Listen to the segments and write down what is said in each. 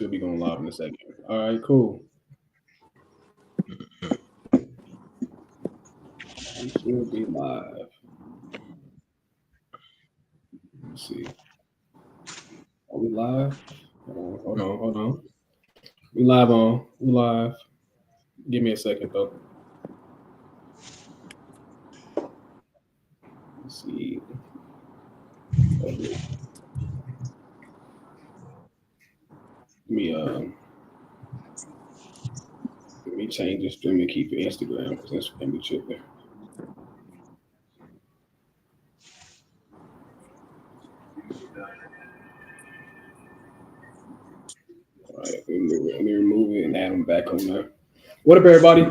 Should be going live in a second. All right, cool. We should be live. Let's see. Are we live? Hold on. We live on. We live. Give me a second though. Let's see. Let me change the stream and keep your Instagram because Instagram be tripping. All right, let me remove it and add them back on there. What up, everybody?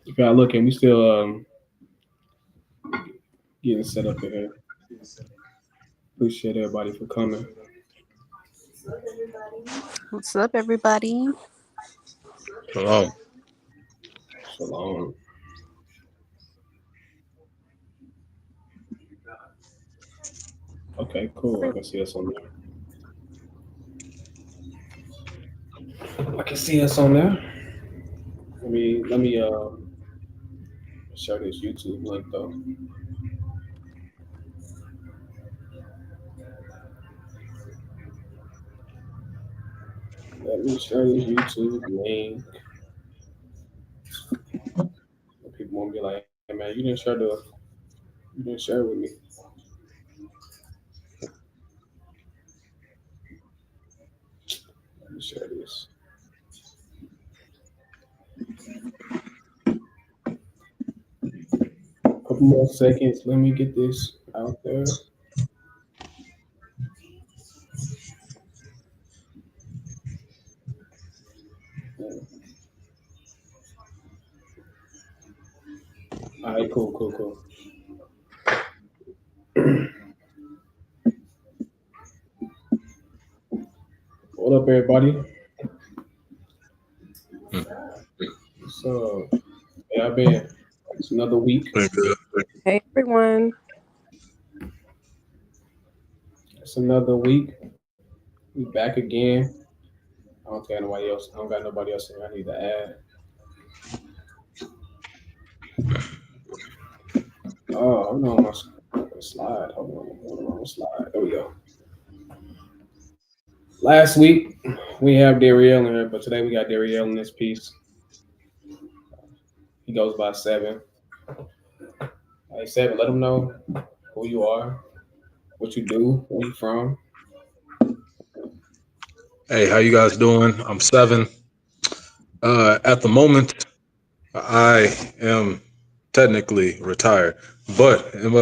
If y'all looking, we still getting set up in here. Appreciate everybody for coming. What's up, everybody? Shalom. Shalom. Okay, cool. I can see us on there. I can see us on there. Let me share this YouTube link though. Let me share this YouTube link. People won't be like, "Hey man, you didn't share it with me." Let me share this. Couple more seconds. Let me get this out there. All right, cool. What up, everybody? So, yeah, I've been. It's another week. Hey, everyone. It's another week. We back again. I don't got nobody else. I don't got nobody else I need to add. Oh, hold on, my slide. Hold on, slide. There we go. Last week we have Dariel in here, but today we got Dariel in this piece. He goes by 7. Hey 7, let him know who you are, what you do, where you from. Hey, how you guys doing? I'm 7. At the moment, I am technically retired, but in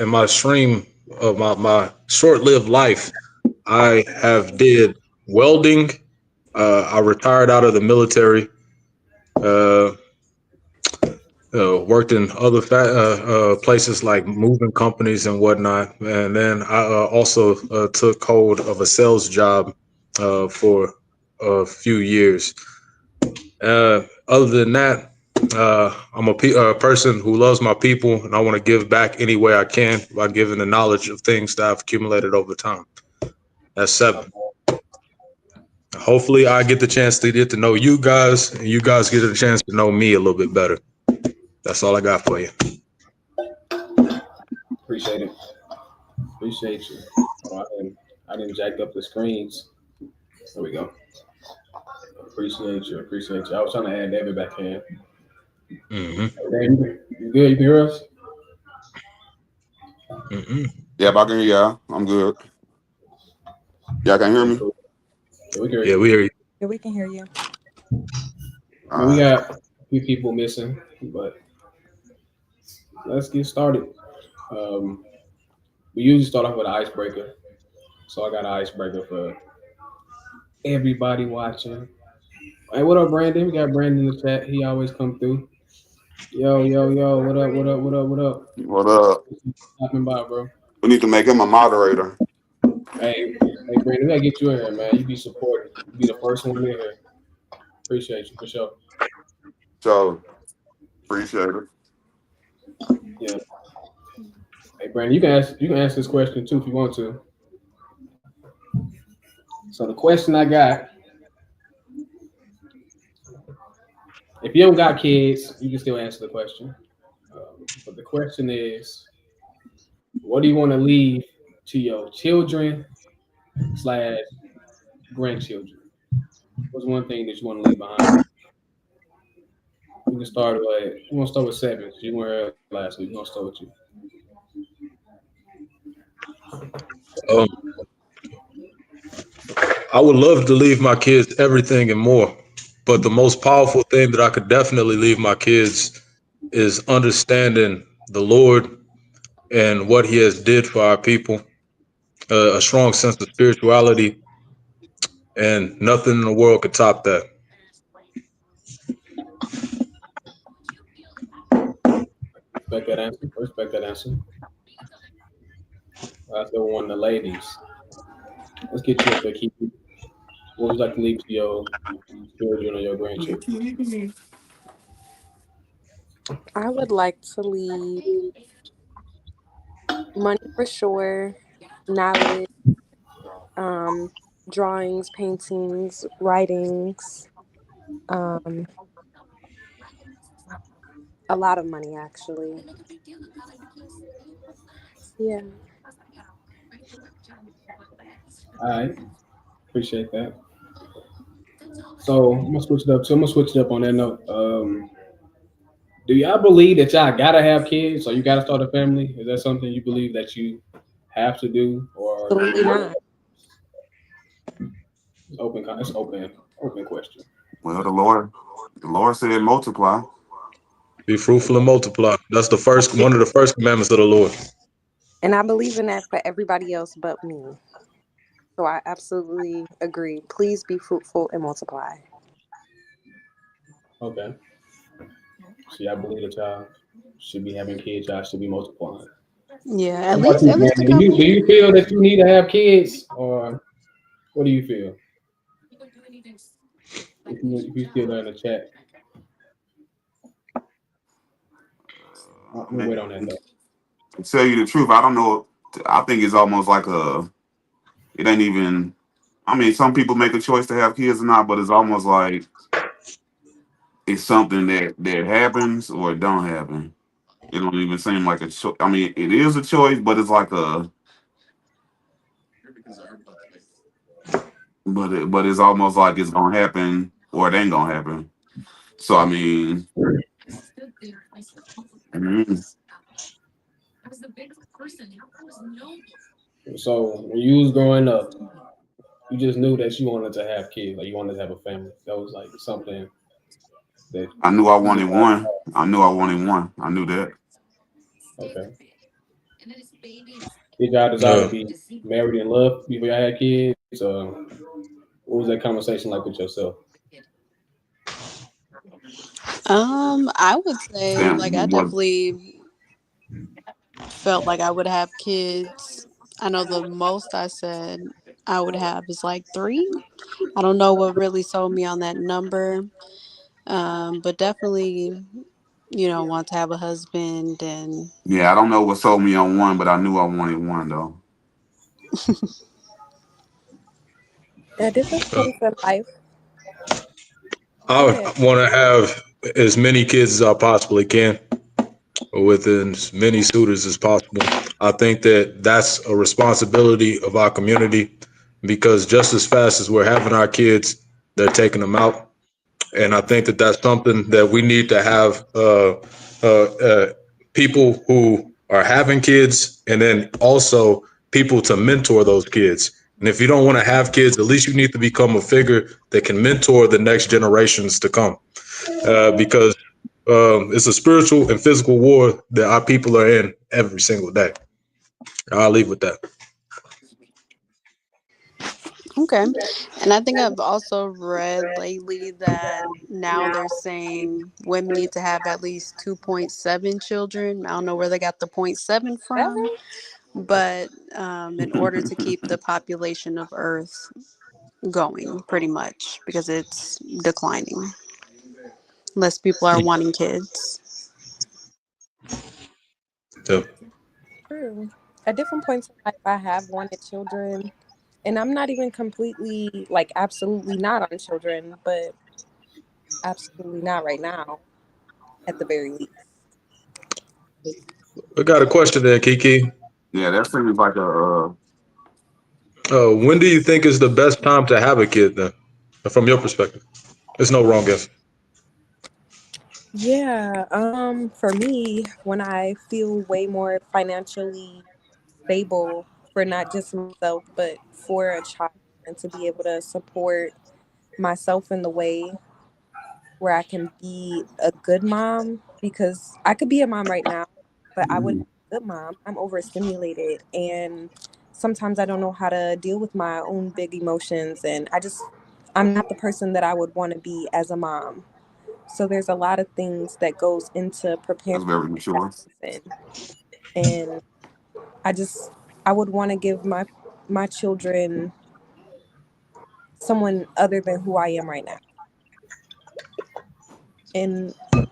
my stream of my short-lived life, I have did welding. I retired out of the military. Worked in other places like moving companies and whatnot, and then I also took hold of a sales job for a few years. Other than that, I'm a person who loves my people, and I want to give back any way I can by giving the knowledge of things that I've accumulated over time. That's 7. Hopefully, I get the chance to get to know you guys, and you guys get a chance to know me a little bit better. That's all I got for you. Appreciate it. Appreciate you. Oh, I didn't jack up the screens. There we go. Appreciate you. I was trying to add David back in. David, you good? You can hear us? Yep, I can hear y'all. I'm good. Y'all can hear me? Yeah, we hear you. Yeah, we can hear you. We got a few people missing, but let's get started. We usually start off with an icebreaker. So I got an icebreaker for everybody watching. Hey, what up, Brandon? We got Brandon in the chat. He always come through. Yo. What up? What up? Stopping by, bro. We need to make him a moderator. Hey, Brandon, we gotta get you in here, man. You be supporting. You be the first one in here. Appreciate you for sure. So, appreciate it. Yeah. Hey, Brandon, you can answer this question too if you want to. So the question I got If you don't got kids, you can still answer the question. But the question is, what do you want to leave to your children slash grandchildren? What's one thing that you want to leave behind? We can start with. We want to start with seven. You were here last week. We're gonna start with you. Um, I would love to leave my kids everything and more, but the most powerful thing that I could definitely leave my kids is understanding the Lord and what He has did for our people, a strong sense of spirituality, and nothing in the world could top that. Respect that answer. Respect that answer. Let's go one of the ladies. Let's get you up there, Keith. What would you like to leave to your children or your grandchildren? I would like to leave money for sure, knowledge, um, drawings, paintings, writings, um, a lot of money actually. Yeah. All right, appreciate that. So I'm gonna switch it up. So I'm gonna switch it up on that note. Do y'all believe that y'all gotta have kids or you gotta start a family? Is that something you believe that you have to do, or Absolutely not. it's open? It's open question. Well, the Lord said multiply. Be fruitful and multiply. That's the first one of the first commandments of the Lord. And I believe in that for everybody else but me. So I absolutely agree. Please be fruitful and multiply. Okay. See, I believe that y'all should be having kids. Y'all should be multiplying. Yeah, What about you, at least a Brandon? Do couple. you feel that you need to have kids, or what do you feel? If you still there in the chat, we'll wait on that though. To tell you the truth, I don't know. I think it's almost like it ain't even. I mean, some people make a choice to have kids or not, but it's almost like it's something that happens or it don't happen. It don't even seem like a choice. I mean, it is a choice, but it's like but it's almost like it's gonna happen or it ain't gonna happen. So I mean, mm, So when you was growing up, you just knew that you wanted to have kids, like you wanted to have a family. That was like something that I knew I you just wanted one. I knew I wanted one. I knew that. okay. Did y'all desire to Uh, be married in love before y'all had kids? What was that conversation like with yourself? I would say like I Damn, what? definitely felt like I would have kids. I know the most I said I would have is like three. I don't know what really sold me on that number. But definitely, want to have a husband and Yeah, I don't know what sold me on one, but I knew I wanted one though. At different uh, points in life. I Go ahead. want to have as many kids as I possibly can, with as many suitors as possible. I think that that's a responsibility of our community because just as fast as we're having our kids, they're taking them out. And I think that that's something that we need to have people who are having kids and then also people to mentor those kids. And if you don't want to have kids, at least you need to become a figure that can mentor the next generations to come because it's a spiritual and physical war that our people are in every single day. I'll leave with that. okay. And I think I've also read lately that now they're saying women need to have at least 2.7 children. I don't know where they got the point 0.7 from, 7? but in order to keep the population of Earth going, pretty much, because it's declining. Less people are wanting kids. So, True. At different points in life, I have wanted children. And I'm not even completely, like, absolutely not on children. But Absolutely not right now, at the very least. I got a question there, Kiki. Yeah, that seems like a When do you think is the best time to have a kid then, from your perspective? There's no wrong answer. Yeah, for me, when I feel way more financially stable for not just myself, but for a child, and to be able to support myself in the way where I can be a good mom, because I could be a mom right now, but I wouldn't be a good mom. I'm overstimulated, and sometimes I don't know how to deal with my own big emotions, and I'm not the person that I would want to be as a mom. So there's a lot of things that goes into preparing that's very that mature. person. And I just I would want to give my children someone other than who I am right now in a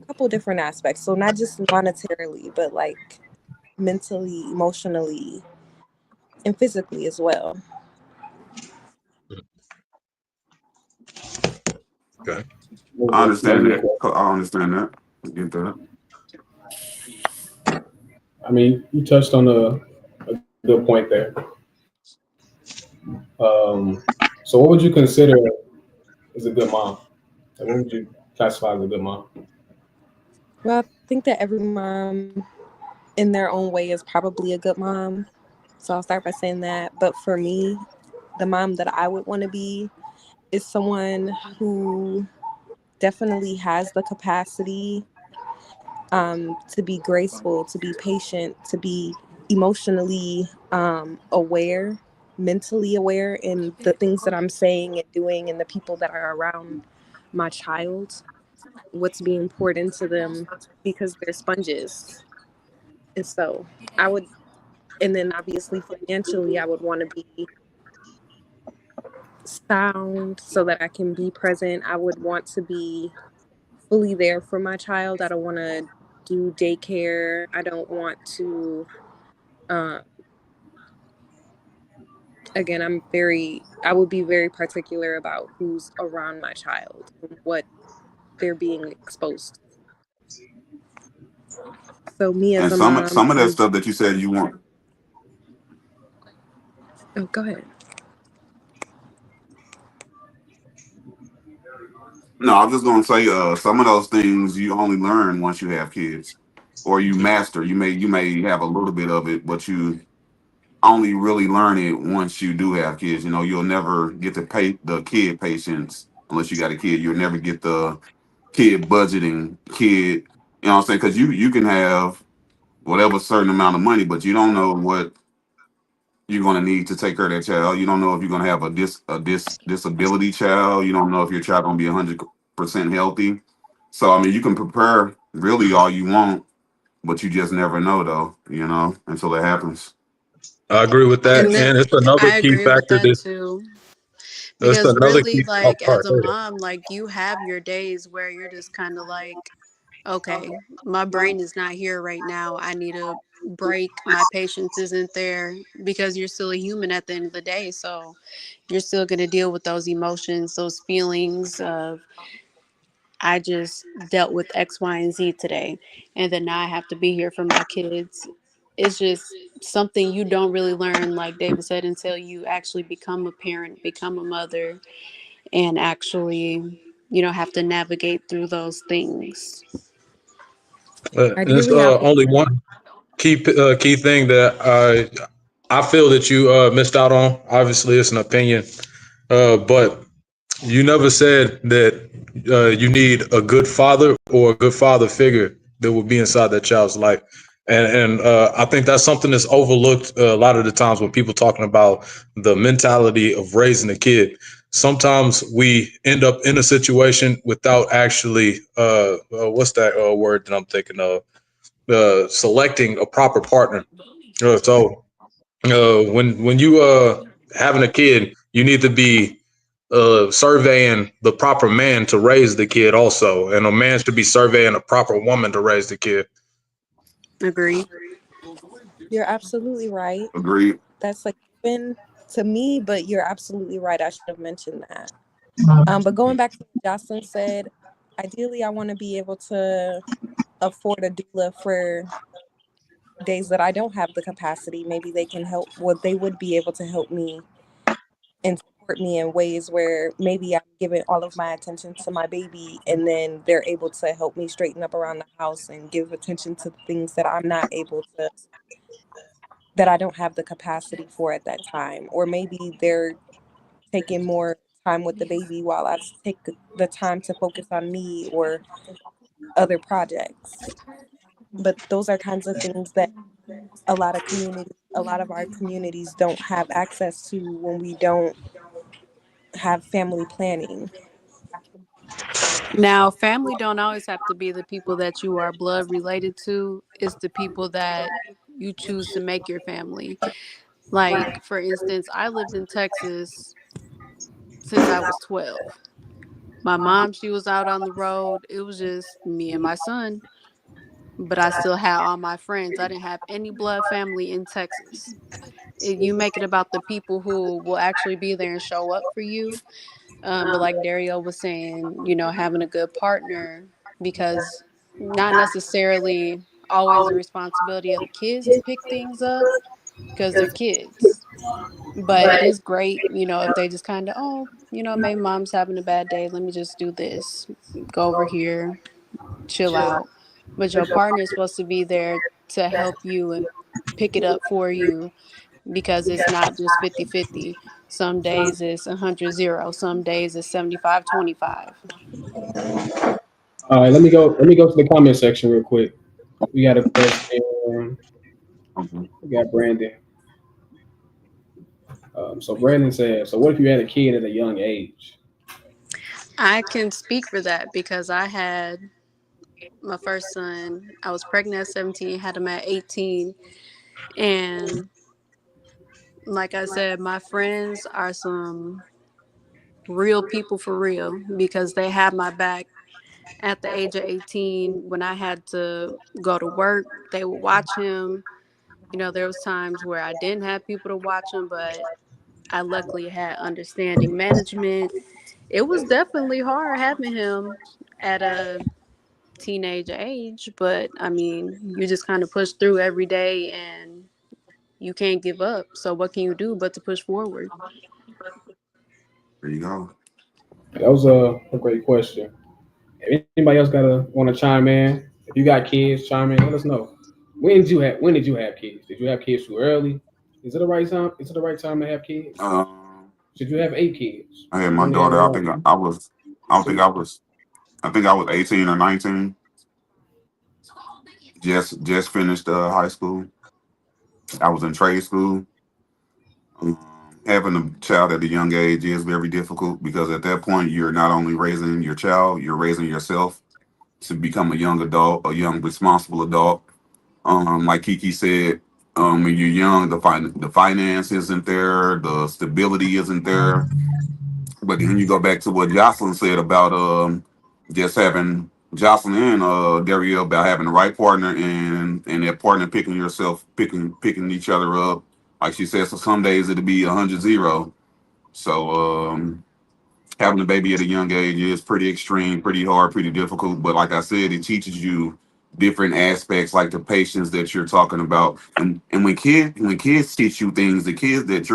couple different aspects. So not just monetarily, but like mentally, emotionally, and physically as well. Okay. I Moving to my understand new that. question. I understand that. I get that. I mean, you touched on a good point there. Um, so what would you consider as a good mom? Like, what would you classify as a good mom? Well, I think that every mom in their own way is probably a good mom. So I'll start by saying that. But for me, the mom that I would want to be is someone who definitely has the capacity to be graceful, to be patient, to be emotionally aware, mentally aware in the things that I'm saying and doing and the people that are around my child, what's being poured into them, because they're sponges. And so I would, and then obviously financially, I would want to be sound so that I can be present. I would want to be fully there for my child. I don't want to do daycare. I don't want to, uh, again, I would be very particular about who's around my child and what they're being exposed to. So me as And a some mom, some of that stuff that you said you want. oh, go ahead. No, I'm just gonna say some of those things you only learn once you have kids. Or you master. You may have a little bit of it, but you only really learn it once you do have kids. You know, you'll never get to pay the kid patience unless you got a kid. You'll never get the kid budgeting, kid. You know what I'm saying? Because you can have whatever certain amount of money, but you don't know what you're going to need to take care of that child. You don't know if you're going to have a disability child. You don't know if your child going to be 100% healthy. So I mean, you can prepare really all you want, but you just never know though. You know, until it happens. I agree with that, And then and it's another I key agree with factor. that too. That's Because another really, key. Oh, like, sorry. as a Go ahead. mom, like, you have your days where you're just kind of like, okay, my brain is not here right now. I need a break. My patience isn't there, because you're still a human at the end of the day. So you're still going to deal with those emotions, those feelings of, I just dealt with X, Y, and Z today, and then now I have to be here for my kids. It's just something you don't really learn, like David said, until you actually become a parent, become a mother, and actually, have to navigate through those things. There's Ideally, I would. only one key thing that I feel that you missed out on. Obviously, it's an opinion, but you never said that you need a good father or a good father figure that will be inside that child's life. And I think that's something that's overlooked a lot of the times when people talking about the mentality of raising a kid. Sometimes we end up in a situation without actually what's that word that I'm thinking of? Selecting a proper partner. When you having a kid, you need to be surveying the proper man to raise the kid also, and a man should be surveying a proper woman to raise the kid. Agree. You're absolutely right. Agreed. That's like been to me, but you're absolutely right. I should have mentioned that. But going back to what Jocelyn said, ideally, I want to be able to afford a doula for days that I don't have the capacity. Maybe they can help. Well, they would be able to help me and support me in ways where maybe I'm giving all of my attention to my baby, and then they're able to help me straighten up around the house and give attention to the things that I'm not able to, that I don't have the capacity for at that time. Or maybe they're taking more time with the baby while I take the time to focus on me or other projects. But those are kinds of things that a lot of our communities don't have access to when we don't have family planning. Now, family don't always have to be the people that you are blood related to. It's the people that you choose to make your family. Like, for instance, I lived in Texas since I was 12. My mom, she was out on the road. It was just me and my son. But I still had all my friends. I didn't have any blood family in Texas. You make it about the people who will actually be there and show up for you. But like Dario was saying, having a good partner, because not necessarily always the responsibility of the kids to pick things up because they're kids. But it is great, if they just kind of, maybe mom's having a bad day. Let me just do this. Go over here, chill out. But your partner is supposed to be there to help you and pick it up for you, because it's not just 50-50. Some days it's 100-0. Some days it's 75-25. All right, let me go. Let me go to the comment section real quick. We got a question. We got Brandon. So Brandon says, "So what if you had a kid at a young age?" I can speak for that because I had my first son. I was pregnant at 17, had him at 18. And like I said, my friends are some real people for real, because they had my back at the age of 18 when I had to go to work. They would watch him. There was times where I didn't have people to watch him, but I luckily had understanding management. It was definitely hard having him at a teenage age, but I mean, you just kind of push through every day and you can't give up. So what can you do but to push forward? There you go. That was a great question. If anybody else want to chime in? If you got kids, chime in. Let us know. When did you have kids? Did you have kids too early? Is it the right time? Is it the right time to have kids? Should you have 8 kids? I had my daughter. I think I was. I don't think I was. I think I was 18 or 19. Just finished high school. I was in trade school. Having a child at a young age is very difficult, because at that point you're not only raising your child, you're raising yourself to become a young adult, a young responsible adult. Like Kiki said, when you're young, the finance isn't there, the stability isn't there. But then you go back to what Jocelyn said about just having Jocelyn and Dario, about having the right partner, and that partner picking each other up. Like she said, so some days it'll be 100-0. So having a baby at a young age is pretty extreme, pretty hard, pretty difficult. But like I said, it teaches you different aspects, like the patience that you're talking about. And when kids teach you things, the things that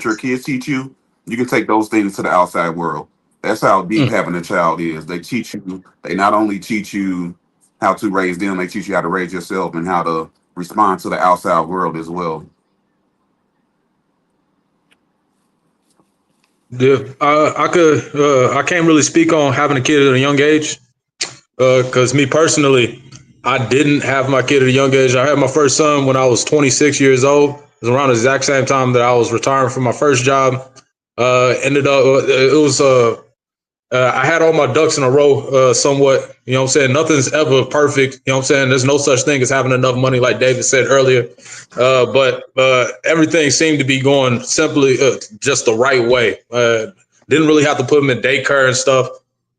your kids teach you, you can take those things to the outside world. That's how deep having a child is. They not only teach you how to raise them, they teach you how to raise yourself and how to respond to the outside world as well. Yeah, I can't really speak on having a kid at a young age, because me personally, I didn't have my kid at a young age. I had my first son when I was 26 years old. It was around the exact same time that I was retiring from my first job. I had all my ducks in a row, somewhat. You know what I'm saying? Nothing's ever perfect. You know what I'm saying? There's no such thing as having enough money, like David said earlier. But everything seemed to be going simply just the right way. Didn't really have to put him in daycare and stuff.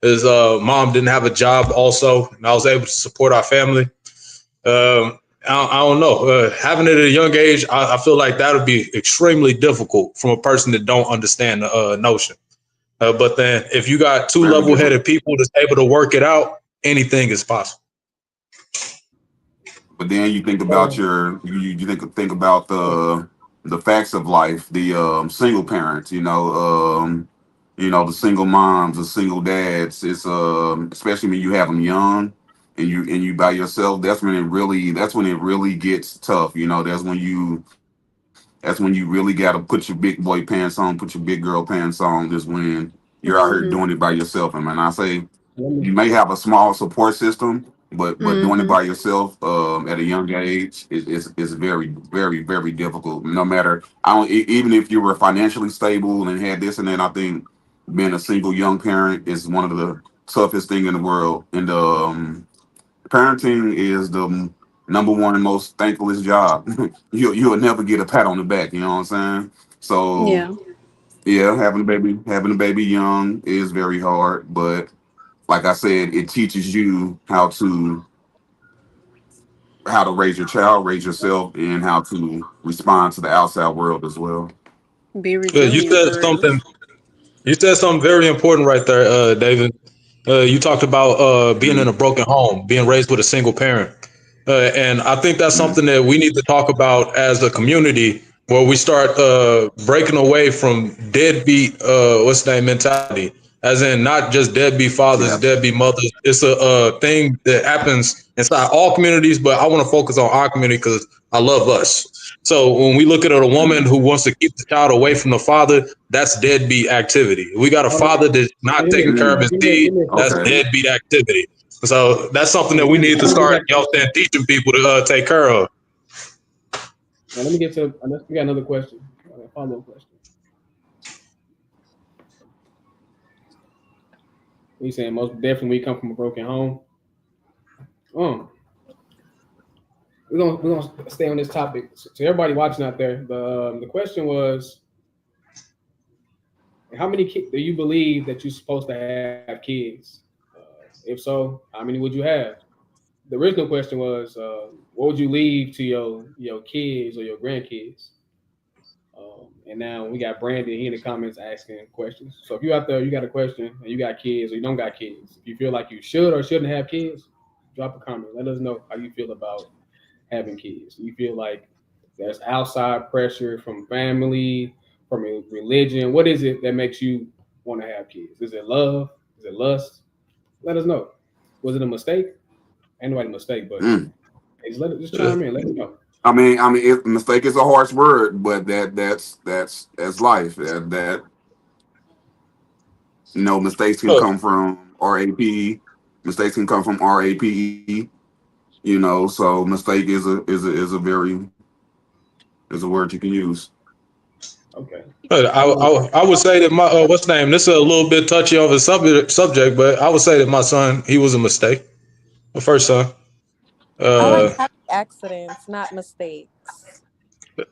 His mom didn't have a job also, and I was able to support our family. I don't know. Having it at a young age, I feel like that would be extremely difficult from a person that don't understand the notion. But then if you got two Very difficult. level-headed people that's able to work it out, anything is possible. But then you think about you think about the facts of life, the single parents, the single moms, the single dads. It's especially when you have them young and you by yourself. That's when it really gets tough. That's when you really got to put your big boy pants on, put your big girl pants on. Is when you're out here doing it by yourself. And when I say you may have a small support system, but doing it by yourself at a young age is very, very, very difficult. No matter even if you were financially stable and had this and that, I think being a single young parent is one of the toughest thing in the world. And parenting is the number one most thankless job. You'll never get a pat on the back. You know what I'm saying? So Yeah. yeah, having a baby young is very hard, but like I said, it teaches you how to raise your child, raise yourself, and how to respond to the outside world as well. Be You resilient said for real. something. You said something very important right there, David. You talked about being in Mm, a broken home, being raised with a single parent. And I think that's mm, something that we need to talk about as a community where we start breaking away from deadbeat, what's the name, mentality. As in, not just deadbeat fathers, yes. deadbeat mothers. It's a thing that happens inside all communities, but I want to focus on our community because I love us. So when we look at a woman Mm, who wants to keep the child away from the father, that's deadbeat activity. We got a Hold on. father that's not Give me, taking care of mm, his seed, give me a that's second. okay. deadbeat activity. So that's something that we Let need to me start, get you know, what I'm saying, teaching people to take care of. now, let me get to. Unless we got another question, a follow up question. We saying most definitely we come from a broken home. Um, we're gonna stay on this topic. So to everybody watching out there, the question was, how many do you believe that you're supposed to have kids? If so, how many would you have? The original question was, what would you leave to your kids or your grandkids? And now we got Brandon. He in the comments asking questions. So if you out there, you got a question, and you got kids or you don't got kids. If you feel like you should or shouldn't have kids, drop a comment. Let us know how you feel about having kids. You feel like there's outside pressure from family, from religion. What is it that makes you want to have kids? Is it love? Is it lust? Let us know. Was it a mistake? Ain't nobody mistake, but Mm. hey, just Uh, chime in. Let me know. Mistake is a harsh word, but that's life. That mistakes can uh, come from RAP. Mistakes can come from RAPE. So mistake is a word you can use. Okay. I would say that my what's the name? This is a little bit touchy of a subject, but I would say that my son, he was a mistake. My first son. I like Uh, happy accidents, not mistakes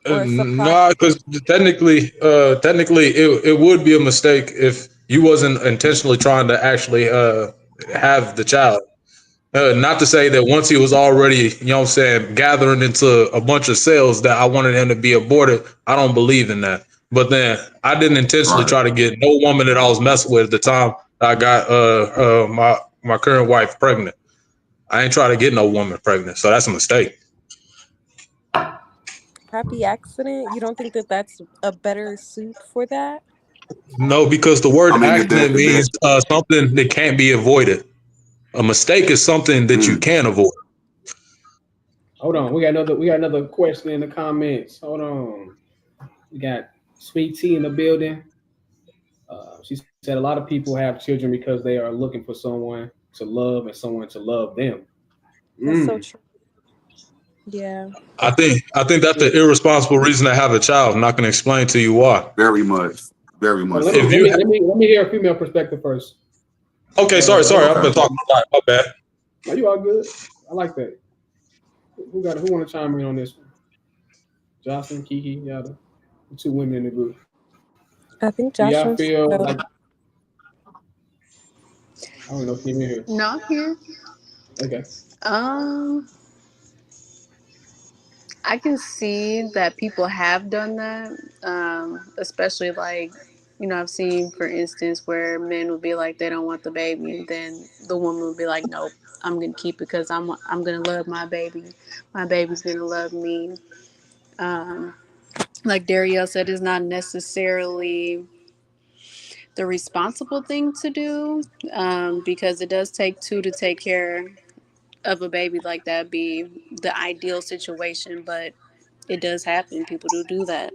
or surprise. no, because technically, it would be a mistake if you wasn't intentionally trying to actually have the child. Not to say that once he was already, you know what I'm saying, gathering into a bunch of cells that I wanted him to be aborted. I don't believe in that. But then I didn't intentionally Right. try to get no woman that I was messing with at the time I got my current wife pregnant. I ain't trying to get no woman pregnant. So that's a mistake. Happy accident. You don't think that that's a better suit for that? No, because the word I mean, accident if that means something that can't be avoided. A mistake is something that you mm, can avoid. Hold on. We got another question in the comments. Hold on. We got Sweet Tea in the building. She said a lot of people have children because they are looking for someone to love and someone to love them. That's so Mm. true. Yeah. I think that's the irresponsible reason to have a child. I'm not going to explain to you why. very much, very Hold much on, let me If so. let you me let me let me hear a female perspective first. Okay, sorry, Hold I've been Okay. talking a lot. My bad. on. Are you all good? I like that. Who want to chime in on this one? Jocelyn, Kiki, y'all the two women in the group. I think Do y'all Josh wants to feel go. like I don't know if you here? Not here. Okay. Um, I can see that people have done that, especially like You know, I've seen, for instance, where men would be like they don't want the baby, and then the woman would be like, "Nope, I'm gonna keep it because I'm gonna love my baby. My baby's gonna love me." Um, like Dario said, is not necessarily the responsible thing to do, because it does take two to take care of a baby. Like that be the ideal situation, but it does happen. People do that.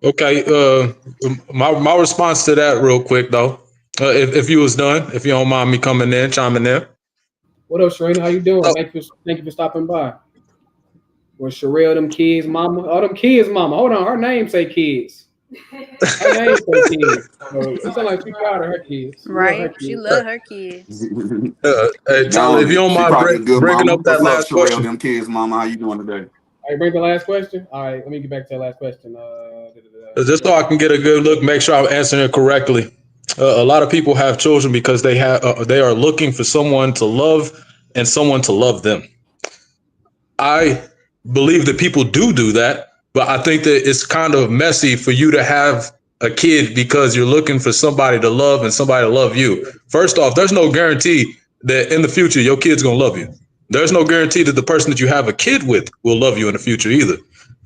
Okay. My response to that, real quick though, if you was done, if you don't mind me coming in, chiming in. What up, Sharina? How you doing? So, Thank you for stopping by. Was Sherelle them kids, mama? Oh, them kids, mama. Hold on, her name say kids. Her name say kids. So it sounds like she proud of her kids. She love her Right? She kids. love her kids. hey, Tyler, if you Don't don't she mind probably a good bringing mama. up that What's up, last Sherelle? question. Them kids, mama. How you doing today? All right, bring the last question. All right, let me get back to the last question. Just so I can get a good look, make sure I'm answering it correctly. A lot of people have children because they are looking for someone to love and someone to love them. I believe that people do that, but I think that it's kind of messy for you to have a kid because you're looking for somebody to love and somebody to love you. First off, there's no guarantee that in the future your kid's gonna love you. There's no guarantee that the person that you have a kid with will love you in the future either.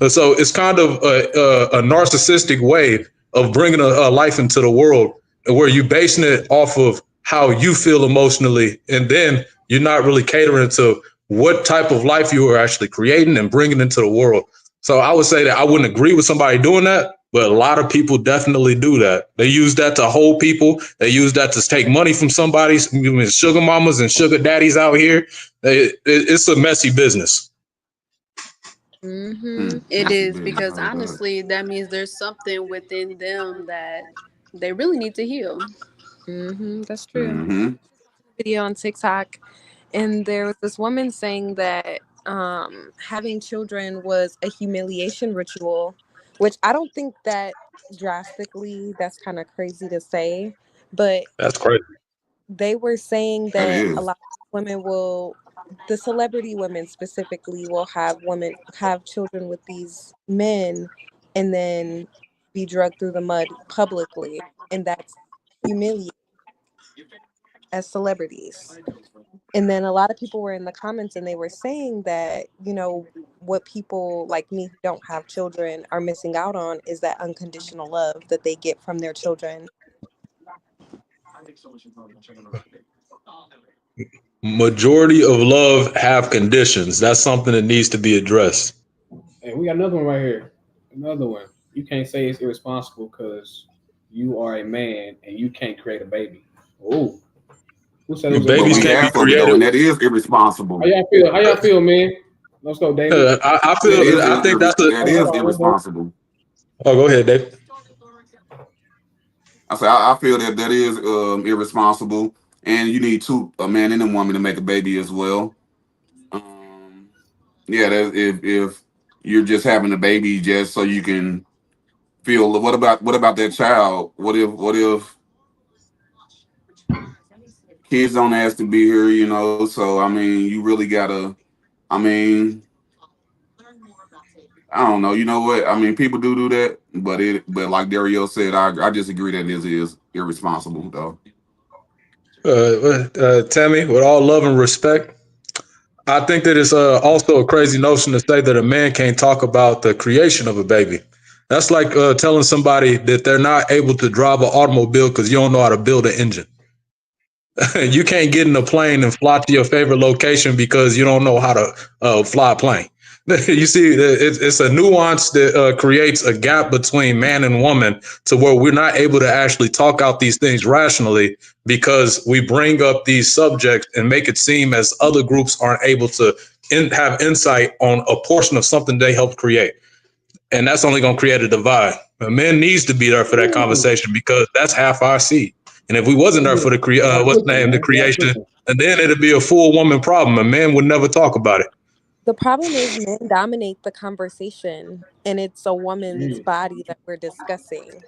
So it's kind of a narcissistic way of bringing a life into the world where you're basing it off of how you feel emotionally, and then you're not really catering to what type of life you are actually creating and bringing into the world. So I would say that I wouldn't agree with somebody doing that, but a lot of people definitely do that. They use that to hold people. They use that to take money from somebody. Sugar mamas and sugar daddies out here. It's a messy business. It That's a is, business. because Oh God. honestly, that means there's something within them that they really need to heal. That's true. Mm-hmm. Video on TikTok, and there was this woman saying that having children was a humiliation ritual, which I don't think that drastically. That's kind of crazy to say, but That's crazy. they were saying That that a is. lot of women will, the celebrity women specifically, will have children with these men and then be drugged through the mud publicly, and that's humiliating as celebrities. And then a lot of people were in the comments and they were saying that, what people like me who don't have children are missing out on is that unconditional love that they get from their children. Majority of love have conditions. That's something that needs to be addressed. Hey, we got another one right here. Another one. You can't say it's irresponsible because you are a man and you can't create a baby. Oh, who said it was But Babies we can't be have some though, created. and that is irresponsible. How y'all feel? How y'all feel, man? Let's go, David. I think that's That a. Hold is on, let's go. irresponsible. Oh, go ahead, Dave. I say I feel that is irresponsible, and you need a man and a woman to make a baby as well. Um, yeah, that if you're just having a baby just so you can feel. What about that child? What if kids don't ask to be here? So I mean, you really gotta. I mean, I don't know. You know what? I mean, people do that, but like Dario said, I just agree that this is irresponsible though. Tammy, with all love and respect, I think that it's also a crazy notion to say that a man can't talk about the creation of a baby. That's like telling somebody that they're not able to drive an automobile because you don't know how to build an engine. You can't get in a plane and fly to your favorite location because you don't know how to fly a plane. You see, it's a nuance that creates a gap between man and woman to where we're not able to actually talk out these things rationally because we bring up these subjects and make it seem as other groups aren't able to have insight on a portion of something they helped create. And that's only going to create a divide. A man needs to be there for that Ooh. conversation because that's half our seed. And if we wasn't there for the Y'all what's the cooking, name, the man. Y'all creation, cooking. and then it'd be a full woman problem. A man would never talk about it. The problem is men dominate the conversation, and it's a woman's Mm. body that we're discussing.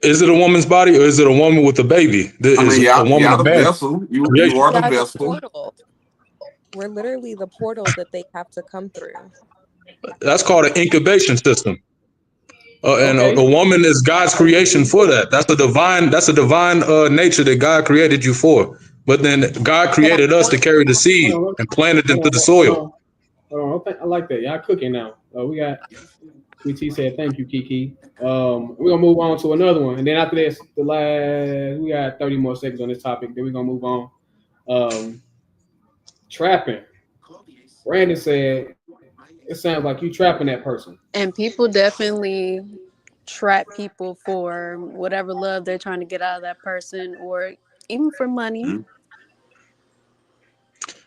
Is it a woman's body or is it a woman with a baby? I Is mean, a woman y'all a the man vessel. You creation? are We the are the vessel. portal. We're literally the portal that they have to come through. That's called an incubation system. And Okay. a woman is God's creation for that. That's a divine nature that God created you for. But then God But I created us to want carry the seed Hold on, and plant it into hold the on, hold soil. on, hold on. I like that. Y'all cooking now. We got Sweet Tea said thank you, Kiki. We're gonna move on to another one, and then after this, we got 30 more seconds on this topic. Then we're gonna move on. Trapping. Brandon said it sounds like you trapping that person. And people definitely trap people for whatever love they're trying to get out of that person, or even for money. Mhm.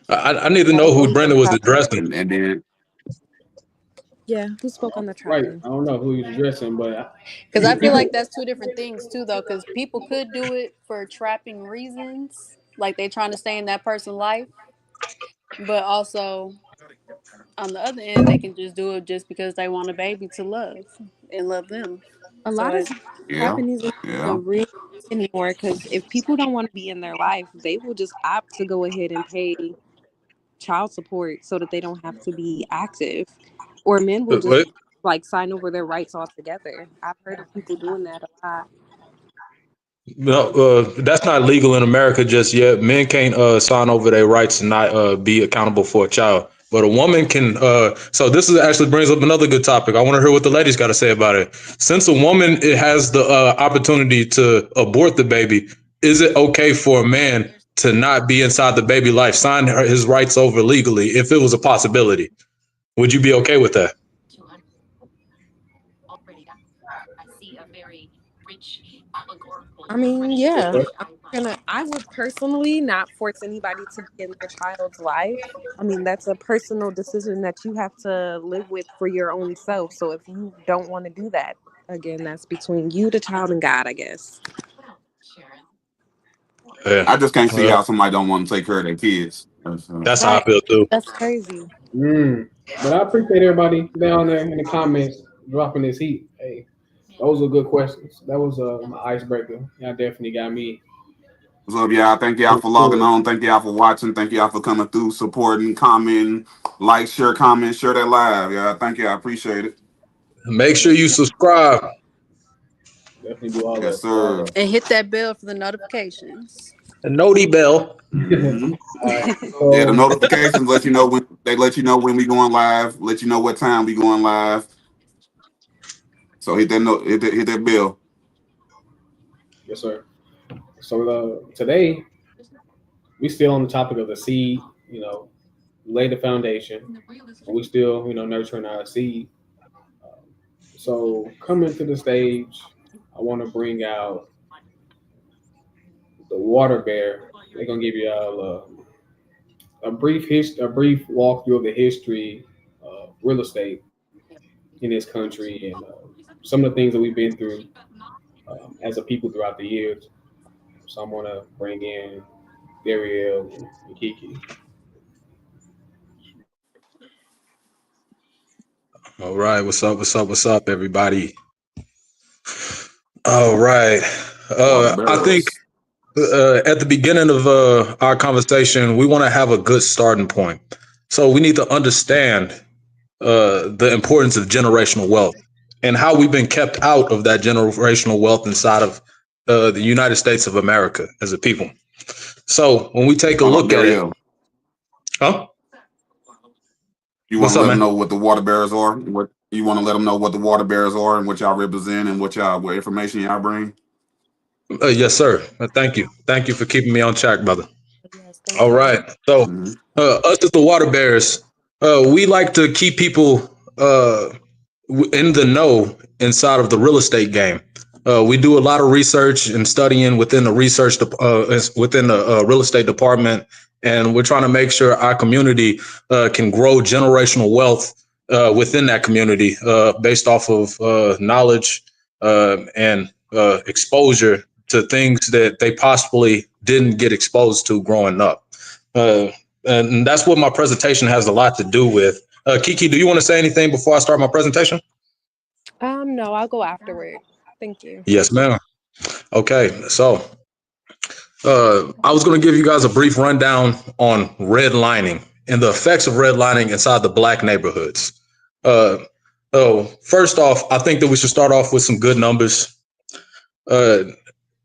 I need to I know don't who believe in Brandon was trapping. addressing. And then Yeah, who spoke on the Right. trapping? I don't know who he's addressing, but Because I feel like that's two different things too, though. Because people could do it for trapping reasons, like they trying to stay in that person's life, but also on the other end, they can just do it just because they want a baby to love and love them. A So lot of it's, times yeah, trapping isn't yeah. even real anymore because if people don't want to be in their life, they will just opt to go ahead and pay child support so that they don't have to be active. Or men will just What? like sign over their rights altogether. I've heard of people doing that a lot. No, that's not legal in America just yet. Men can't sign over their rights and not be accountable for a child. But a woman can. So this is actually brings up another good topic. I want to hear what the ladies got to say about it. Since a woman it has the opportunity to abort the baby, is it okay for a man to not be inside the baby life, sign his rights over legally, if it was a possibility? Would you be okay with that? I mean, yeah. I would personally not force anybody to be in their child's life. I mean, that's a personal decision that you have to live with for your own self. So if you don't want to do that, again, that's between you, the child, and God, I guess. Yeah, I just can't see how somebody don't want to take care of their kids. that's how I Right. feel too. That's crazy. but I appreciate everybody down there in the comments dropping this heat. Hey, those are good questions. That was my icebreaker. Y'all definitely got me. What's up, y'all? Thank y'all for logging on. Thank y'all for watching. Thank y'all for coming through, supporting, commenting, like, share, comment, share that live. Yeah, thank you. I appreciate it. Make sure you subscribe. Definitely do all Yes, that. Do all sir. and hit that bell for the notifications. The noti bell. hmm all right. Yeah, the So notifications let you know when we going live. Let you know what time we going live. So hit that hit that bell. yes, sir. So today we still on the topic of the seed. Lay the foundation, and we still nurturing our seed. So coming to the stage, I want to bring out the water bear. They're gonna give you all a brief walkthrough of the history of real estate in this country and some of the things that we've been through as a people throughout the years. So I'm gonna bring in Dariel and Kiki. All right, what's up? What's up? What's up, everybody? All right. Water I think barrels. at the beginning of our conversation, we want to have a good starting point. So we need to understand the importance of generational wealth and how we've been kept out of that generational wealth inside of the United States of America as a people. So when we take a Hold on, look at it, Dario. huh? You want What's to up, let them man? know what the water bearers are? What you want to let them know what the water bearers are and what y'all represent and what information y'all bring? Yes, sir. Thank you for keeping me on track, brother. Yes, thank All you. right. So, Mm-hmm. us as the water bearers, we like to keep people in the know inside of the real estate game. We do a lot of research and studying within the within the real estate department, and we're trying to make sure our community can grow generational wealth within that community based off of knowledge and exposure to things that they possibly didn't get exposed to growing up. Uh, and that's what my presentation has a lot to do with. Kiki, do you want to say anything before I start my presentation? No, I'll go afterward. Thank you. Yes, ma'am. Okay, so I was going to give you guys a brief rundown on redlining and the effects of redlining inside the Black neighborhoods. Uh, Oh, first off, I think that we should start off with some good numbers.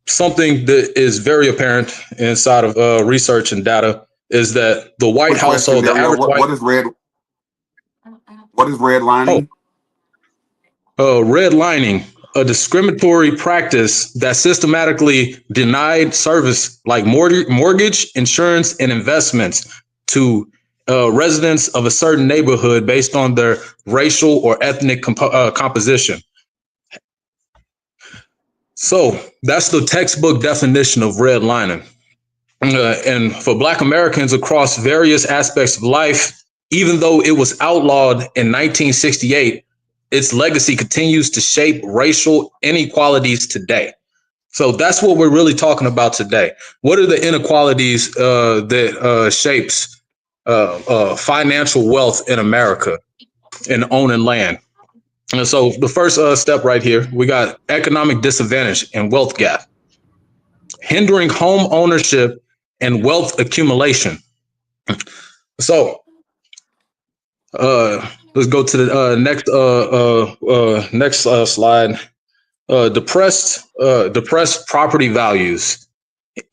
Something that is very apparent inside of research and data is that the white Quick question, household, the Dario. average white, What is redlining? redlining, a discriminatory practice that systematically denied service like mortgage, insurance, and investments to residents of a certain neighborhood based on their racial or ethnic composition. So that's the textbook definition of redlining. And for Black Americans across various aspects of life, even though it was outlawed in 1968, its legacy continues to shape racial inequalities today. So that's what we're really talking about today. What are the inequalities that shapes financial wealth in America and owning land? And so the first step right here, we got economic disadvantage and wealth gap, hindering home ownership and wealth accumulation. So let's go to the next slide. Depressed property values.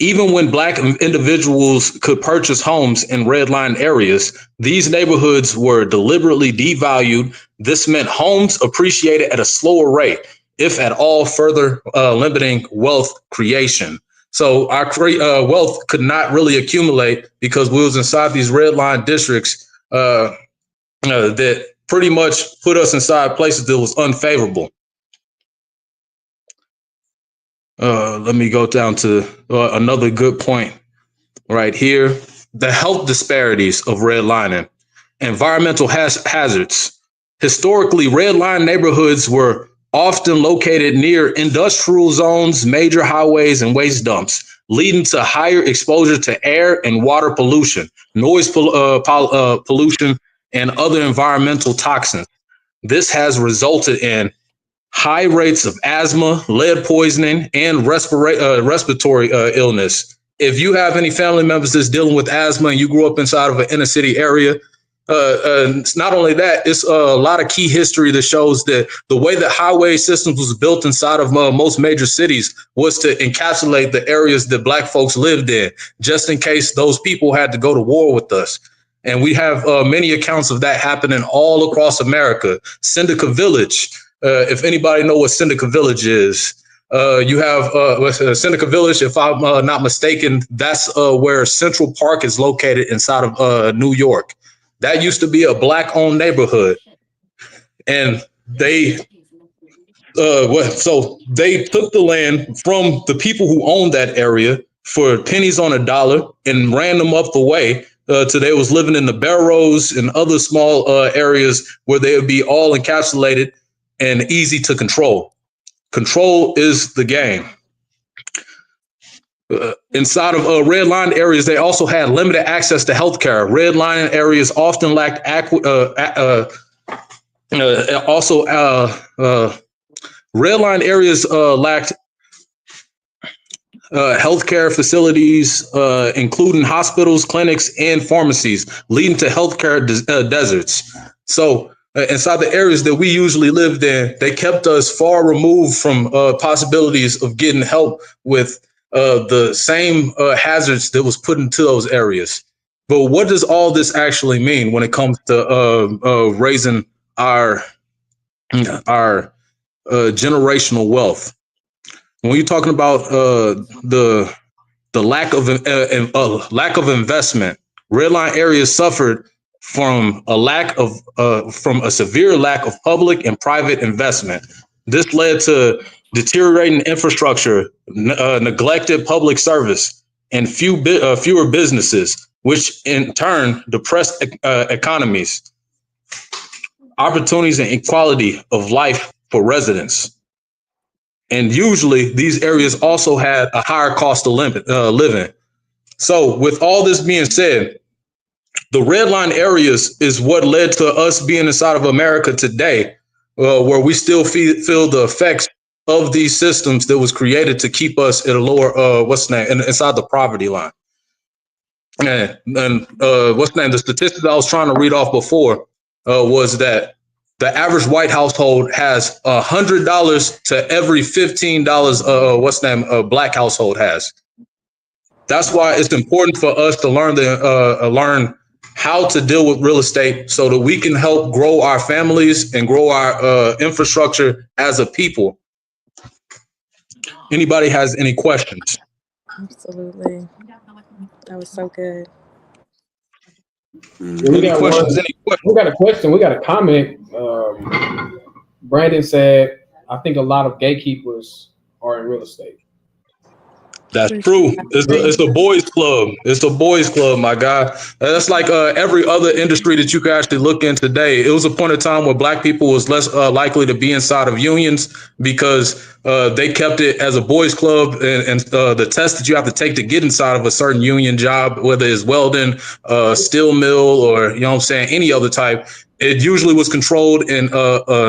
Even when Black individuals could purchase homes in redline areas, these neighborhoods were deliberately devalued. This meant homes appreciated at a slower rate, if at all, further limiting wealth creation. So our wealth could not really accumulate because we was inside these redline districts that pretty much put us inside places that was unfavorable. Let me go down to another good point right here. The health disparities of redlining, environmental hazards. Historically, redline neighborhoods were often located near industrial zones, major highways, and waste dumps, leading to higher exposure to air and water pollution, noise pollution, and other environmental toxins. This has resulted in high rates of asthma, lead poisoning, and respiratory illness. If you have any family members that's dealing with asthma and you grew up inside of an inner city area, it's not only that, it's a lot of key history that shows that the way that highway systems was built inside of most major cities was to encapsulate the areas that Black folks lived in, just in case those people had to go to war with us. And we have many accounts of that happening all across America. Seneca Village. If anybody know what Seneca Village is, you have Seneca Village. If I'm not mistaken, that's where Central Park is located inside of New York. That used to be a Black-owned neighborhood, and they so they took the land from the people who owned that area for pennies on a dollar and ran them up the way till they was living in the barrows and other small areas where they would be all encapsulated and easy to control. Control is the game. Inside of redline areas, they also had limited access to healthcare. Redline areas often lacked redline areas lacked healthcare facilities, including hospitals, clinics, and pharmacies, leading to healthcare deserts. So inside the areas that we usually lived in, they kept us far removed from possibilities of getting help with the same hazards that was put into those areas. But what does all this actually mean when it comes to raising our generational wealth? When you're talking about the lack of investment, redline areas suffered from a severe lack of public and private investment. This led to deteriorating infrastructure, neglected public service, and fewer businesses, which in turn depressed economies, opportunities, and equality of life for residents. And usually these areas also had a higher cost of living. So with all this being said, the redline areas is what led to us being inside of America today, where we still feel the effects of these systems that was created to keep us at a lower, inside the poverty line. And the statistics I was trying to read off before was that The average white household has $100 to every $15. What's the name? A black household has. That's why it's important for us to learn how to deal with real estate so that we can help grow our families and grow our infrastructure as a people. Anybody has any questions? Absolutely. That was so good. Yeah, we Any got questions? one. Any questions? We got a question. We got a comment. Brandon said, "I think a lot of gatekeepers are in real estate." That's For true. sure. It's a boys club. It's a boys club, my guy. That's like every other industry that you can actually look in today. It was a point of time where black people was less likely to be inside of unions because they kept it as a boys club, and the test that you have to take to get inside of a certain union job, whether it's welding, steel mill, or you know what I'm saying, any other type. It usually was controlled in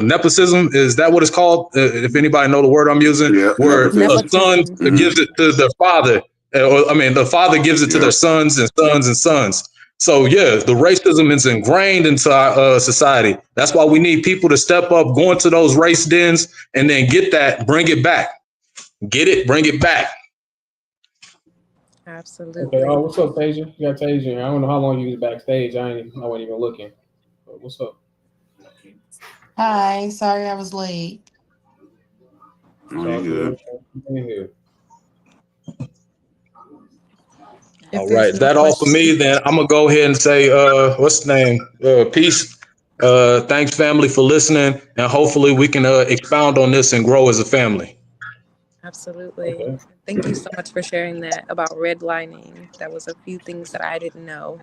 nepotism. Is that what it's called? If anybody know the word I'm using, Yeah, where a nepotism. son Nepotism. gives it to their father, the father gives it to their sons and sons and sons. So yeah, the racism is ingrained into our society. That's why we need people to step up, go into those race dens, and then get that, bring it back, get it, bring it back. Absolutely. Okay. Oh, what's up, Tasia? You got Tasia. I don't know how long you was backstage. I wasn't even looking. But what's up? Hi, sorry I was late. Oh, you good. Good. If All there's right, no that all for me. questions, Then I'm gonna go ahead and say, what's the name? Peace. Thanks, family, for listening, and hopefully we can expound on this and grow as a family. absolutely. Okay. Thank you so much for sharing that about redlining. That was a few things that I didn't know.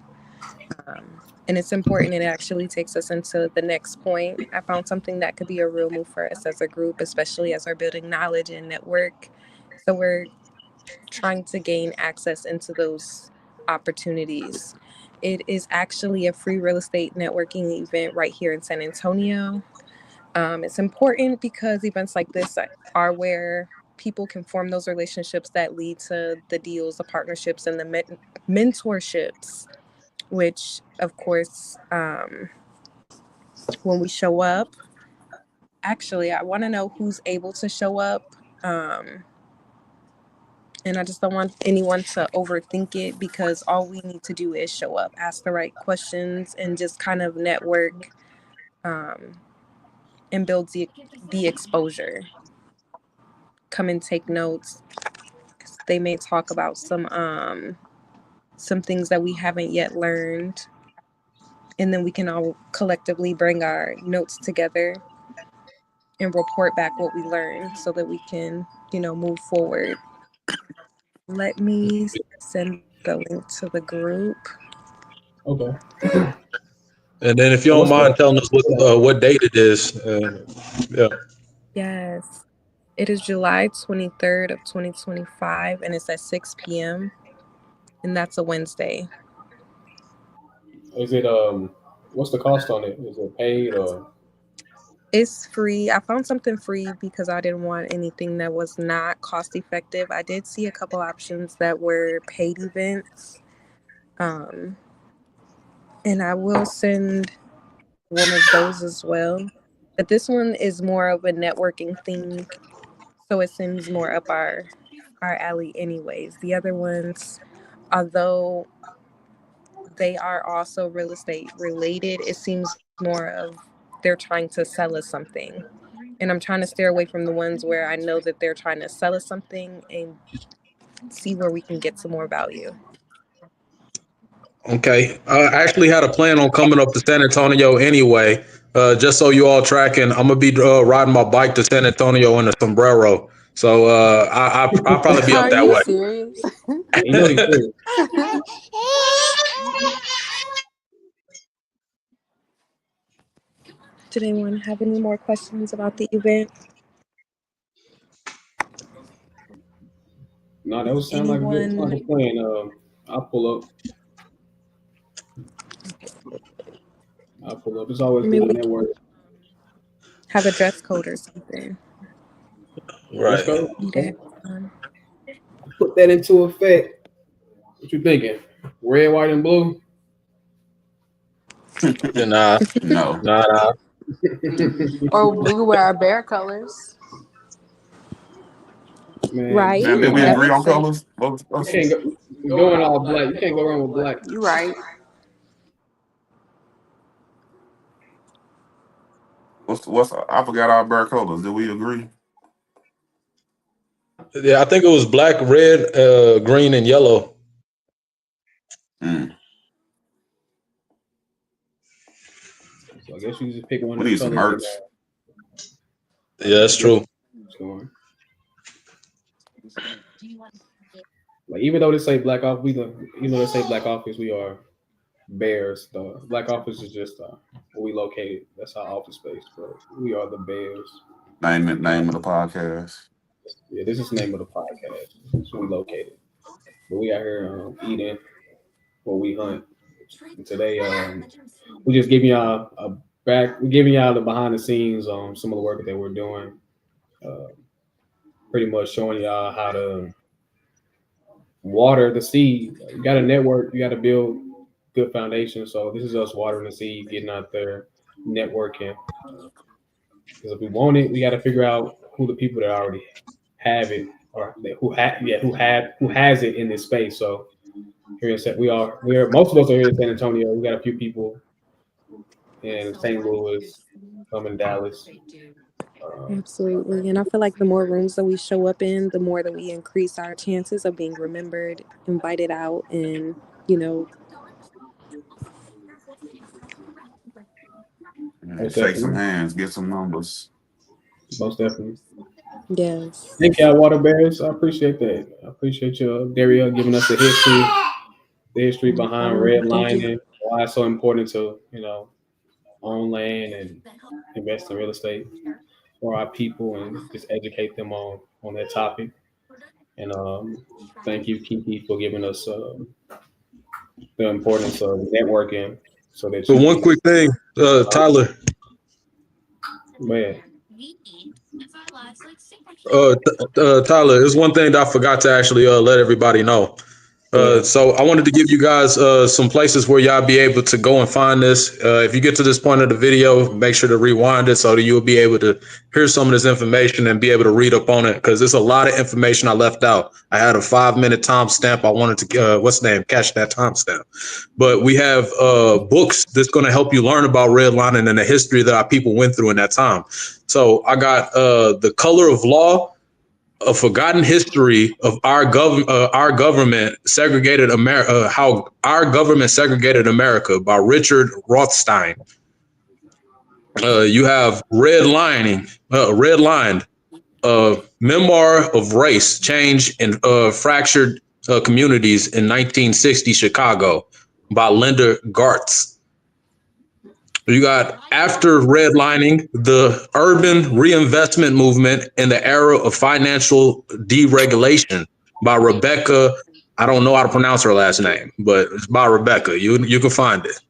And it's important. It actually takes us into the next point. I found something that could be a real move for us as a group, especially as we're building knowledge and network. So we're trying to gain access into those opportunities. It is actually a free real estate networking event right here in San Antonio. It's important because events like this are where people can form those relationships that lead to the deals, the partnerships, and the mentorships, which, of course, when we show up, actually, I want to know who's able to show up. And I just don't want anyone to overthink it because all we need to do is show up, ask the right questions, and just kind of network and build the exposure. Come and take notes. They may talk about some things that we haven't yet learned, and then we can all collectively bring our notes together and report back what we learned so that we can, move forward. Let me send the link to the group. Okay. And then if you don't mind telling us what date it is, yeah. Yes. It is July 23rd of 2025, and it's at 6 p.m., and that's a Wednesday. Is it what's the cost on it? Is it paid or? It's free. I found something free because I didn't want anything that was not cost effective. I did see a couple options that were paid events. And I will send one of those as well. But this one is more of a networking thing, so it seems more up our alley anyways. The other ones, although they are also real estate related, it seems more of they're trying to sell us something. And I'm trying to steer away from the ones where I know that they're trying to sell us something and see where we can get some more value. Okay. I actually had a plan on coming up to San Antonio anyway. Just so you all tracking, I'm gonna be riding my bike to San Antonio in a sombrero. So I'll probably be up Are that you way. serious? You know you do. Did anyone have any more questions about the event? No, that would sound like a good plan. I'll pull up. It's always Maybe good to we network. have a dress code or something. Let's Right. go. Okay. Put that into effect. What you thinking? Red, white, and blue? Nah. No. Nah. Or we could wear our bear colors. Man, Right? Now, did we That agree makes on sense. colors? you can't go going all black. You can't go wrong with black. You right. What's I forgot our bear colors. Did we agree? Yeah, I think it was black, red, green, and yellow. Mm. So I guess you just pick one We of the need some colors. merch. Yeah, that's true. Going. Like even though they say black off, they say black office. We are Bears. The black office is just where we located. That's our office space, but we are the Bears. Name of the podcast. Yeah, this is the name of the podcast. It's where we located. But we out here eating where we hunt. And today, we just giving y'all we're giving y'all the behind the scenes on some of the work that we're doing. Pretty much showing y'all how to water the seed. You got to network. You got to build good foundation. So this is us watering the seed, getting out there, networking. Because if we want it, we got to figure out who the people that already have it or who has it in this space. So here in we're most of us are here in San Antonio. We got a few people in St. Louis, some in Dallas. Absolutely. And I feel like the more rooms that we show up in, the more that we increase our chances of being remembered, invited out, and, Shake some hands, get some numbers. Most definitely. yes. Thank y'all, Water Bears. I appreciate that. I appreciate you, Daria, giving us the history behind redlining, why it's so important to, own land and invest in real estate for our people and just educate them on that topic. And thank you, Kiki, for giving us the importance of networking. So one quick thing, Tyler. Man. Tyler, there's one thing that I forgot to actually let everybody know. So I wanted to give you guys some places where y'all be able to go and find this. If you get to this point of the video, make sure to rewind it so that you'll be able to hear some of this information and be able to read up on it, because there's a lot of information I left out. I had a 5-minute timestamp. I wanted to catch that timestamp. But we have books that's going to help you learn about redlining and the history that our people went through in that time. So I got The Color of Law: A Forgotten History of Our Government Segregated America. How Our Government Segregated America by Richard Rothstein. You have Redlined, Memoir of Race, Change in Fractured Communities in 1960 Chicago by Linda Gartz. You got After Redlining, the Urban Reinvestment Movement in the Era of Financial Deregulation by Rebecca. I don't know how to pronounce her last name, but it's by Rebecca. You can find it.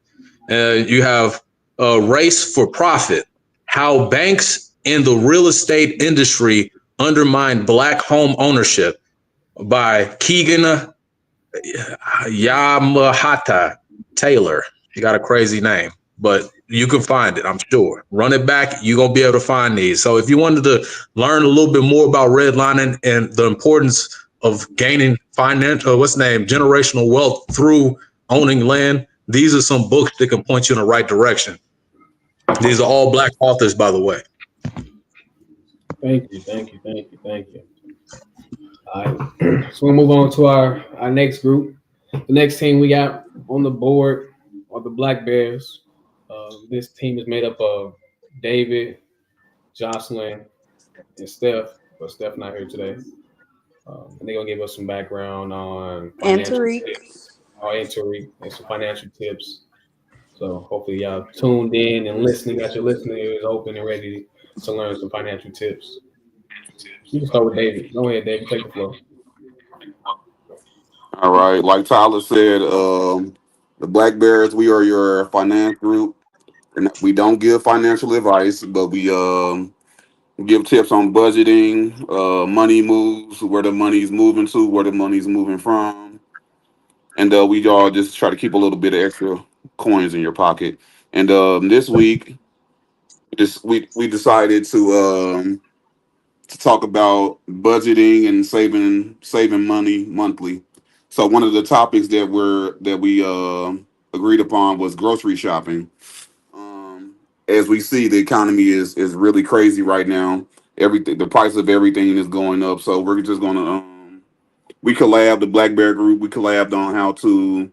You have Race for Profit: How Banks in the Real Estate Industry Undermined Black Home Ownership by Keegan Yamahata Taylor. She got a crazy name, but you can find it, I'm sure. Run it back, you're going to be able to find these. So if you wanted to learn a little bit more about redlining and the importance of gaining generational wealth through owning land, these are some books that can point you in the right direction. These are all Black authors, by the way. Thank you. All right. So we'll move on to our next group. The next team we got on the board are the Black Bears. This team is made up of David, Jocelyn, and Steph. But Steph not here today. And they're going to give us some background on financial tips. And some financial tips. So hopefully y'all tuned in and listening, got your listening ears open and ready to learn some financial tips. You can start with David. Go ahead, David. Take the floor. All right. Like Tyler said, the Black Bears, we are your finance group. And we don't give financial advice, but we give tips on budgeting, money moves, where the money's moving to, where the money's moving from. And we all just try to keep a little bit of extra coins in your pocket. And this week, we decided to talk about budgeting and saving money monthly. So one of the topics that we agreed upon was grocery shopping. Um, as we see, the economy is really crazy right now. Everything, the price of everything is going up. So we're just gonna we collab the Black Bear Group. We collabed on how to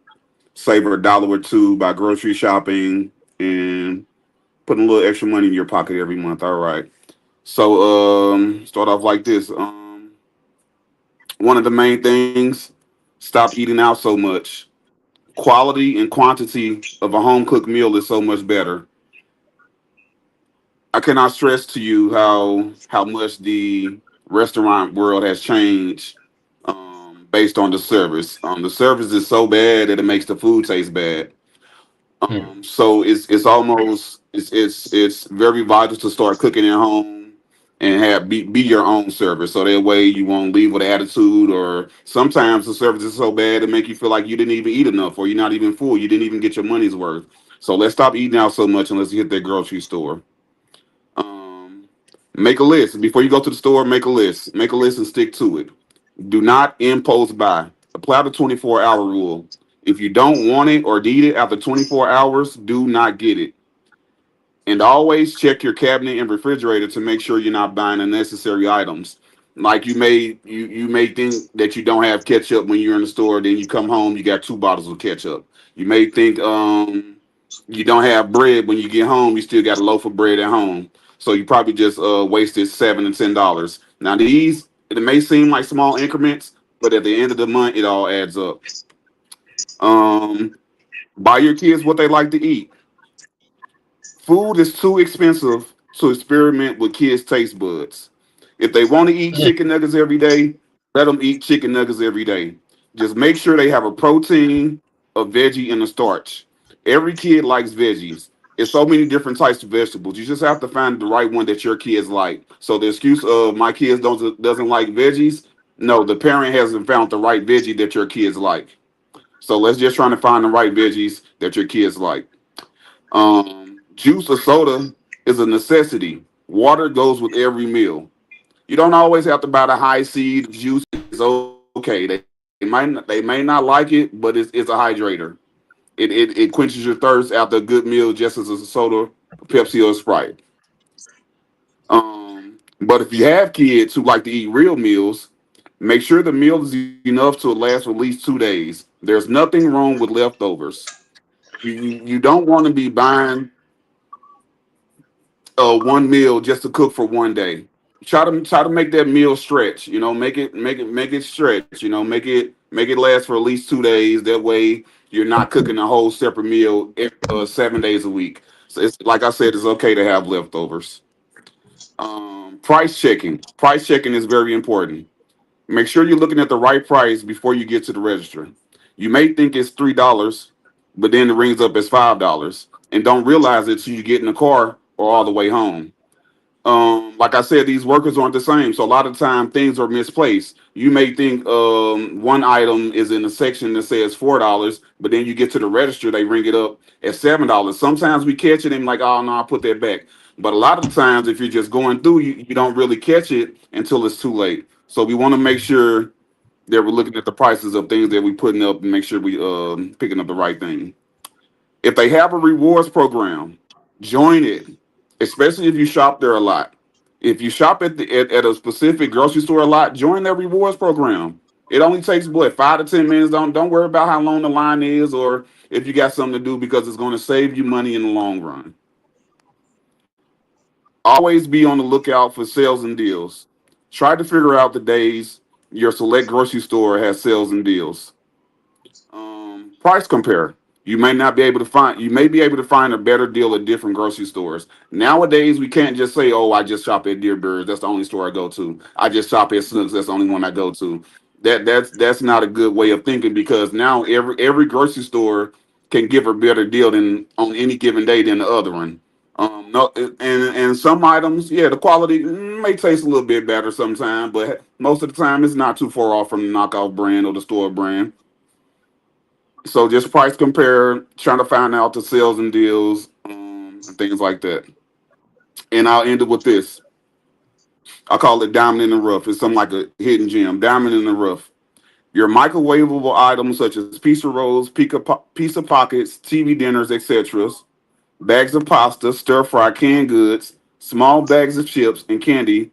save a dollar or two by grocery shopping and putting a little extra money in your pocket every month. All right. So start off like this. One of the main things, stop eating out so much. Quality and quantity of a home cooked meal is so much better. I cannot stress to you how much the restaurant world has changed based on the service. The service is so bad that it makes the food taste bad. Mm. So it's almost it's very vital to start cooking at home and have be your own server. So that way you won't leave with attitude, or sometimes the service is so bad it make you feel like you didn't even eat enough or you're not even full. You didn't even get your money's worth. So let's stop eating out so much and let's hit that grocery store. Um, make a list before you go to the store. Make a list. Make a list and stick to it. Do not impulse buy. Apply the 24-hour rule. If you don't want it or need it after 24 hours, do not get it. And always check your cabinet and refrigerator to make sure you're not buying unnecessary items. Like you may think that you don't have ketchup when you're in the store, then you come home, you got two bottles of ketchup. You may think you don't have bread when you get home, you still got a loaf of bread at home. So you probably just wasted $7 and $10. Now these it may seem like small increments, but at the end of the month, it all adds up. Um, buy your kids what they like to eat. Food is too expensive to experiment with kids' taste buds. If they want to eat Mm. chicken nuggets every day, let them eat chicken nuggets every day. Just make sure they have a protein, a veggie, and a starch. Every kid likes veggies. It's so many different types of vegetables. You just have to find the right one that your kids like. So the excuse of my kids don't doesn't like veggies, no, the parent hasn't found the right veggie that your kids like. So let's just try to find the right veggies that your kids like. Juice or soda is a necessity. Water goes with every meal. You don't always have to buy the high seed juice. It's okay. They may not like it, but it's a hydrator. It quenches your thirst after a good meal, just as a soda, Pepsi, or Sprite. But if you have kids who like to eat real meals, make sure the meal is enough to last for at least 2 days. There's nothing wrong with leftovers. You don't want to be buying one meal just to cook for one day. Try to make that meal stretch. You know, make it stretch. You know, make it last for at least 2 days. That way, you're not cooking a whole separate meal 7 days a week. So it's like I said, it's okay to have leftovers. Price checking. Price checking is very important. Make sure you're looking at the right price before you get to the register. You may think it's $3, but then it rings up as $5, and don't realize it till you get in the car or all the way home. Like I said, these workers aren't the same, so a lot of time things are misplaced. You may think one item is in a section that says $4, but then you get to the register, they ring it up at $7. Sometimes we catch it and like, oh no, I'll put that back. But a lot of the times, if you're just going through, you don't really catch it until it's too late. So we want to make sure that we're looking at the prices of things that we're putting up and make sure we picking up the right thing. If they have a rewards program, join it, especially if you shop there a lot. If you shop at a specific grocery store a lot, join their rewards program. It only takes what 5 to 10 minutes. Don't worry about how long the line is or if you got something to do because it's going to save you money in the long run. Always be on the lookout for sales and deals. Try to figure out the days your select grocery store has sales and deals. Price compare. You may be able to find a better deal at different grocery stores. Nowadays, we can't just say, "Oh, I just shop at Deerbirds. That's the only store I go to. I just shop at Snooks. That's the only one I go to." That's not a good way of thinking because now every grocery store can give a better deal than on any given day than the other one. No, and some items, yeah, the quality may taste a little bit better sometimes, but most of the time, it's not too far off from the knockoff brand or the store brand. So just price compare, trying to find out the sales and deals, and things like that. And I'll end it with this. I call it diamond in the rough. It's something like a hidden gem. Diamond in the rough. Your microwavable items such as pizza rolls, pizza pockets, TV dinners, etc., bags of pasta, stir fry, canned goods, small bags of chips, and candy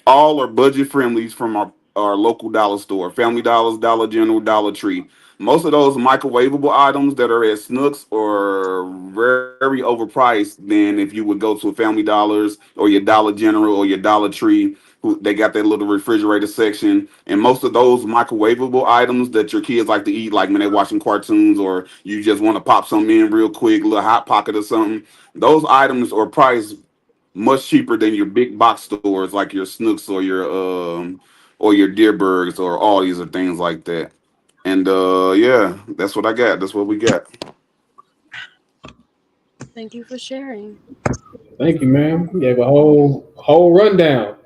all are budget friendly from our local dollar store, Family Dollars, Dollar General, Dollar Tree. Most of those microwavable items that are at Snooks are very overpriced than if you would go to a Family Dollars or your Dollar General or your Dollar Tree. They got that little refrigerator section, and most of those microwavable items that your kids like to eat, like when they're watching cartoons or you just want to pop something in real quick, a little hot pocket or something. Those items are priced much cheaper than your big box stores like your Snooks or your Deerbergs or Aldi's or things like that. And yeah, that's what I got. That's what we got. Thank you for sharing. Thank you, man. You gave a whole rundown.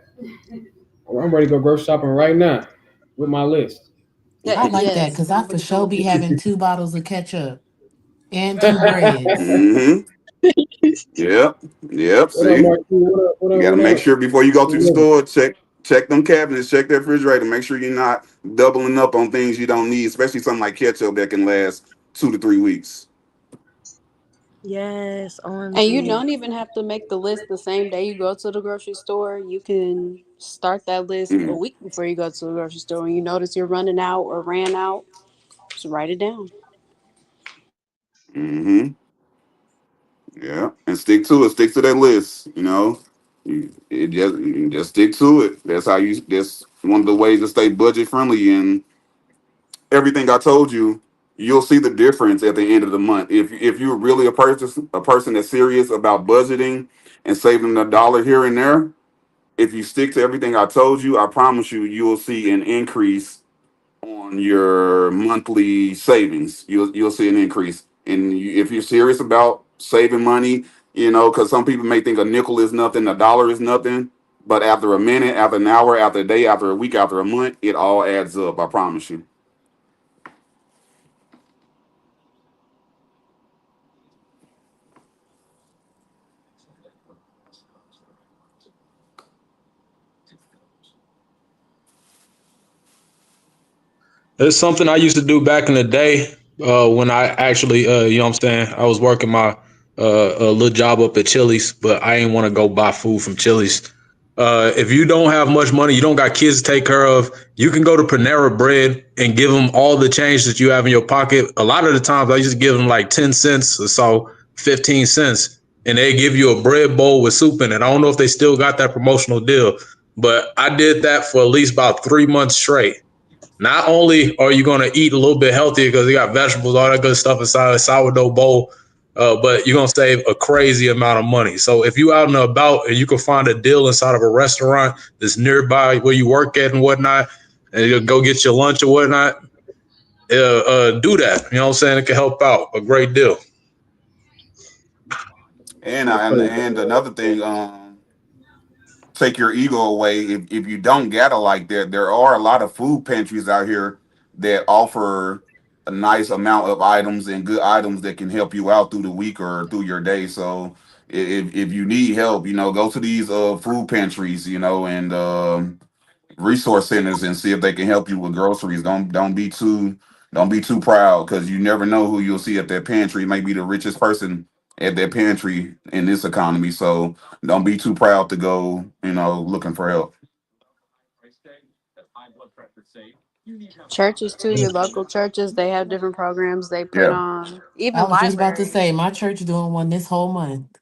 I'm ready to go grocery shopping right now with my list. I like that Yes. because I for sure be having 2 bottles of ketchup and 2 breads. Mm-hmm. Yep. Yep. What up, See, Mark? What up? What you up? got to What make up? sure before you go to the What up? store, check them cabinets, check that refrigerator, make sure you're not doubling up on things you don't need, especially something like ketchup that can last 2 to 3 weeks. Yes, And you OMG. don't even have to make the list the same day you go to the grocery store. You can start that list a Mm-hmm. week before you go to the grocery store. When you notice you're running out or ran out, just write it down. Mm-hmm. Yeah, and stick to it. Stick to that list. You just stick to it. That's how you. That's one of the ways to stay budget friendly. And everything I told you, you'll see the difference at the end of the month. If you're really a person that's serious about budgeting and saving a dollar here and there, if you stick to everything I told you, I promise you, you will see an increase on your monthly savings. You'll see an increase. And if you're serious about saving money, because some people may think a nickel is nothing, a dollar is nothing, but after a minute, after an hour, after a day, after a week, after a month, it all adds up. I promise you. It's something I used to do back in the day when I actually, you know what I'm saying? I was working my a little job up at Chili's, but I didn't want to go buy food from Chili's. If you don't have much money, you don't got kids to take care of, you can go to Panera Bread and give them all the change that you have in your pocket. A lot of the times I used to give them like 10 cents or so, 15 cents, and they give you a bread bowl with soup in it. I don't know if they still got that promotional deal, but I did that for at least about 3 months straight. Not only are you going to eat a little bit healthier because you got vegetables, all that good stuff inside a sourdough bowl, but you're going to save a crazy amount of money. So if you out and about and you can find a deal inside of a restaurant that's nearby where you work at and whatnot, and you go get your lunch or whatnot, do that. You know what I'm saying? It can help out a great deal. And another thing, take your ego away. If you don't got it like that, there are a lot of food pantries out here that offer a nice amount of items and good items that can help you out through the week or through your day. So if you need help, go to these food pantries, and resource centers and see if they can help you with groceries. Don't be too proud because you never know who you'll see at that pantry. It may be the richest person at that pantry in this economy. So don't be too proud to go, looking for help. Churches too, your local churches, they have different programs they put Yeah. on. I Even was just about to libraries. say, my church doing one this whole month.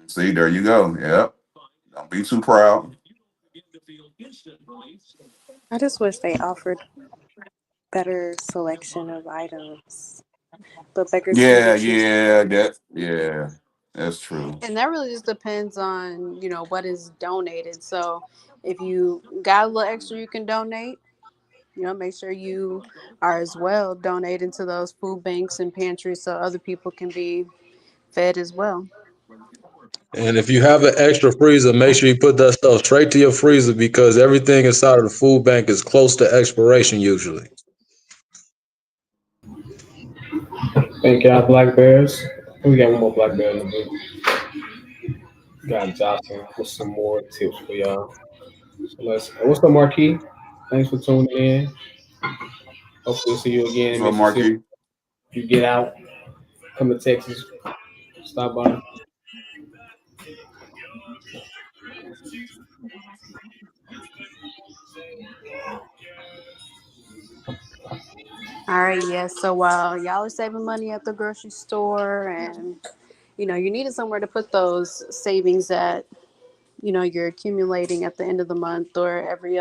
See, there you go. Yep. Don't be too proud. I just wish they offered better selection of items, but beggars can't be Yeah, choosers. yeah, that's true. And that really just depends on, what is donated. So if you got a little extra you can donate, make sure you are as well donating to those food banks and pantries so other people can be fed as well. And if you have an extra freezer, make sure you put that stuff straight to your freezer because everything inside of the food bank is close to expiration usually. Thank y'all, Black Bears. We got one more Black Bear in the booth. Got Jocelyn with some more tips for y'all. So what's up, Marquis? Thanks for tuning in. Hopefully, see you again What's in up, Mississippi. Marquis? If you get out, come to Texas, stop by. All right, yes. So while y'all are saving money at the grocery store and you needed somewhere to put those savings that, you're accumulating at the end of the month or every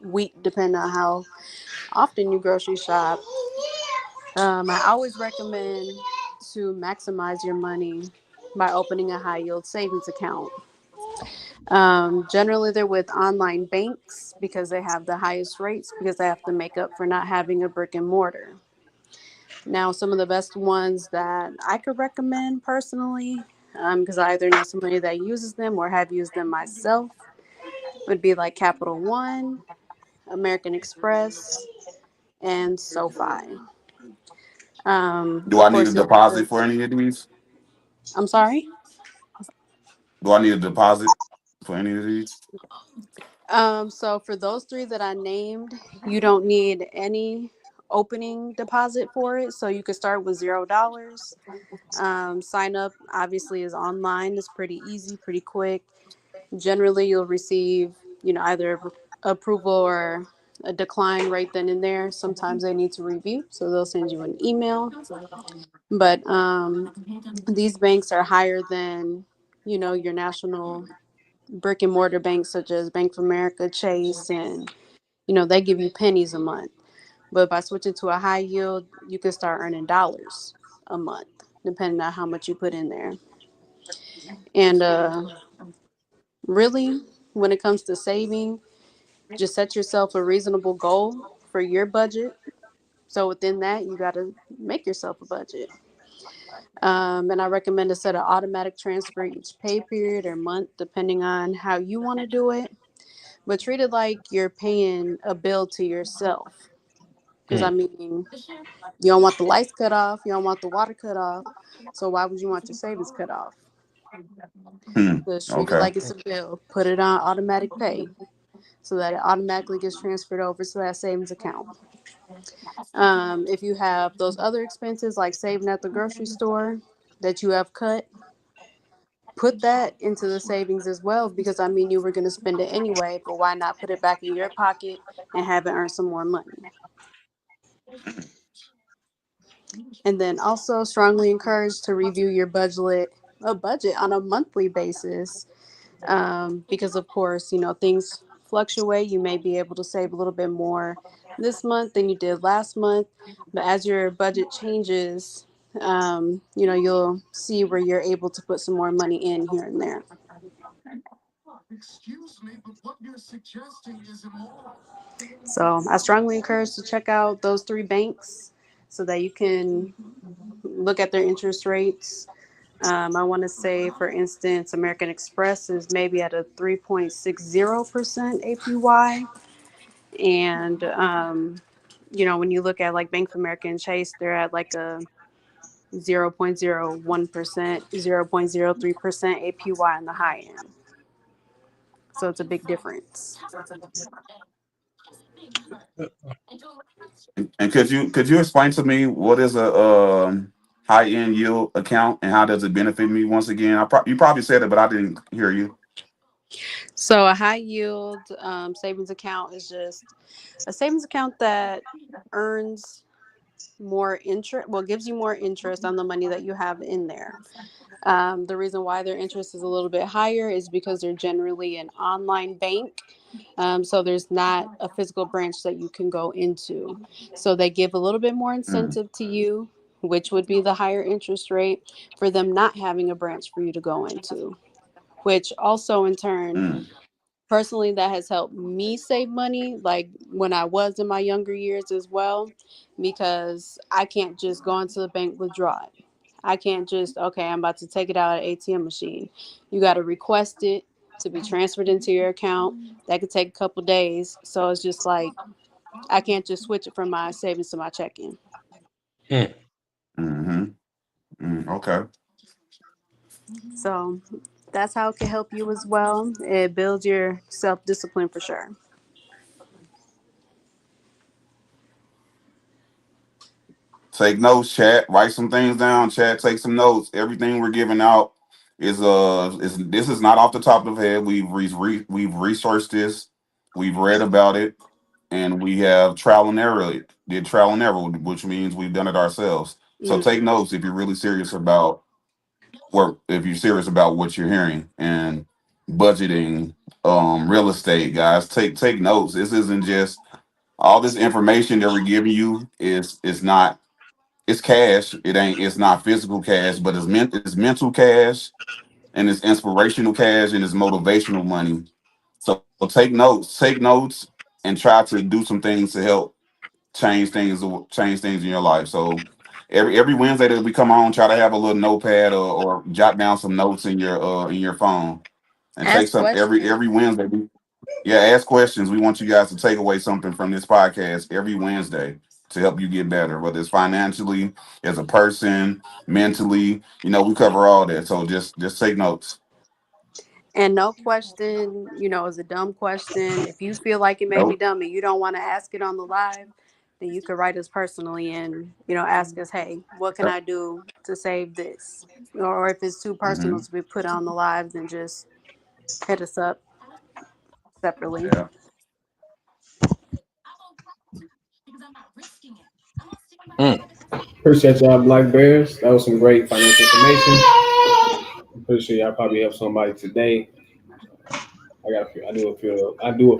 week, depending on how often you grocery shop. I always recommend to maximize your money by opening a high yield savings account. Generally, they're with online banks because they have the highest rates because they have to make up for not having a brick and mortar. Now, some of the best ones that I could recommend personally, because I either know somebody that uses them or have used them myself, would be like Capital One, American Express, and SoFi. Do Of I need a course, you'll deposit have. for any of these? I'm sorry. Do I need a deposit for any of these? So for those three that I named, you don't need any opening deposit for it. So you could start with $0. Sign up obviously is online. It's pretty easy, pretty quick. Generally, you'll receive, either approval or a decline right then and there. Sometimes they need to review, so they'll send you an email. But these banks are higher than, your national brick and mortar banks such as Bank of America, Chase, and they give you pennies a month. But by switching to a high yield, you can start earning dollars a month, depending on how much you put in there. And really, when it comes to saving, just set yourself a reasonable goal for your budget. So within that, you got to make yourself a budget. And I recommend to set an automatic transfer each pay period or month, depending on how you want to do it. But treat it like you're paying a bill to yourself. Because I Mm. mean, you don't want the lights cut off, you don't want the water cut off. So why would you want your savings cut off? Hmm. Just treat it Okay. like it's a bill. Put it on automatic pay so that it automatically gets transferred over to that savings account. If you have those other expenses like saving at the grocery store that you have cut, put that into the savings as well because I mean you were going to spend it anyway, but why not put it back in your pocket and have it earn some more money? And then also strongly encouraged to review your budget on a monthly basis, because of course things fluctuate. You may be able to save a little bit more this month than you did last month, but as your budget changes, you'll see where you're able to put some more money in here and there. So I strongly encourage to check out those three banks so that you can look at their interest rates. I want to say, for instance, American Express is maybe at a 3.60% APY. And, when you look at like Bank of America and Chase, they're at like a 0.01%, 0.03% APY on the high end. So it's a big difference. And could you explain to me what is a high end yield account and how does it benefit me? Once again, you probably said it, but I didn't hear you. So a high yield savings account is just a savings account that earns more interest, well, gives you more interest on the money that you have in there. The reason why their interest is a little bit higher is because they're generally an online bank. So there's not a physical branch that you can go into. So they give a little bit more Mm, incentive to you, which would be the higher interest rate for them not having a branch for you to go into, which also in turn, mm, personally, that has helped me save money like when I was in my younger years as well, because I can't just go into the bank, withdraw it. I can't just, okay, I'm about to take it out of the ATM machine. You got to request it to be transferred into your account. That could take a couple days. So it's just like I can't just switch it from my savings to my checking. Mm. mm-hmm. Okay. So that's how it can help you as well. It builds your self-discipline for sure. Take notes, chat. Write some things down, chat. Take some notes. Everything we're giving out is this is not off the top of the head. We've researched this. We've read about it, and we have trial and error. Did trial and error, which means we've done it ourselves. So Mm. take notes if you're really serious about if you're serious about what you're hearing and budgeting, real estate, guys. Take notes. This isn't just all this information that we're giving you is not it's cash. It's not physical cash, but it's mental cash and it's inspirational cash and it's motivational money. So take notes and try to do some things to help change things in your life. So every Wednesday that we come on, try to have a little notepad or jot down some notes in your phone and take Ask some questions. every Wednesday. Yeah, ask questions. We want you guys to take away something from this podcast every Wednesday to help you get better, whether it's financially, as a person, mentally. We cover all that. So just take notes. And no question, is a dumb question. If you feel like it may be Nope. dumb and you don't want to ask it on the live, then you could write us personally and, ask us, hey, what can I do to save this? Or if it's too personal Mm-hmm. to be put on the live, then just hit us up separately. Yeah. Appreciate y'all, Black Bears. That was some great financial information. I'm pretty sure y'all probably help somebody today. I do a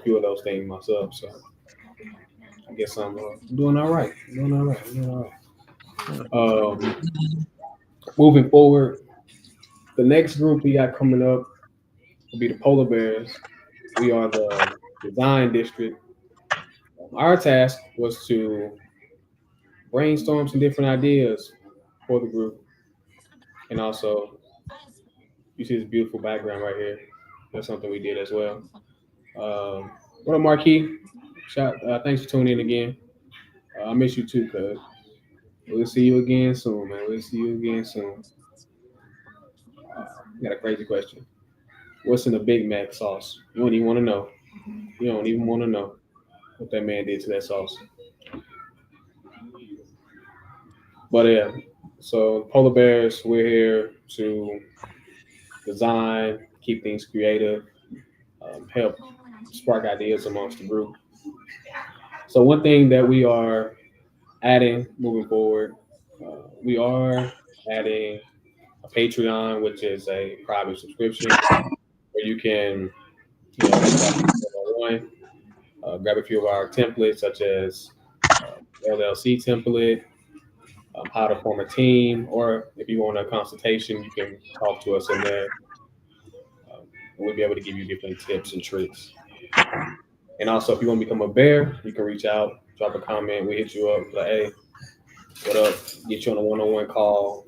few of those things myself, so I guess I'm doing all right. I'm doing all right. Moving forward, the next group we got coming up will be the Polar Bears. We are the design district. Our task was to brainstorm some different ideas for the group, and also you see this beautiful background right here. That's something we did as well. What up, Marquis? Thanks for tuning in again. I miss you too, cuz. We'll see you again soon, man. We'll see you again soon. Got a crazy question. What's in the Big Mac sauce? You don't even want to know. You don't even want to know what that man did to that sauce. But yeah, so Polar Bears, we're here to design, keep things creative, help spark ideas amongst the group. So one thing that we are adding moving forward, we are adding a Patreon, which is a private subscription where you can, reach out to one, grab a few of our templates, such as LLC template, how to form a team, or if you want a consultation, you can talk to us in there. We'll be able to give you different tips and tricks. And also, if you want to become a bear, you can reach out, drop a comment, we hit you up, like, hey, what up? Get you on a one-on-one call.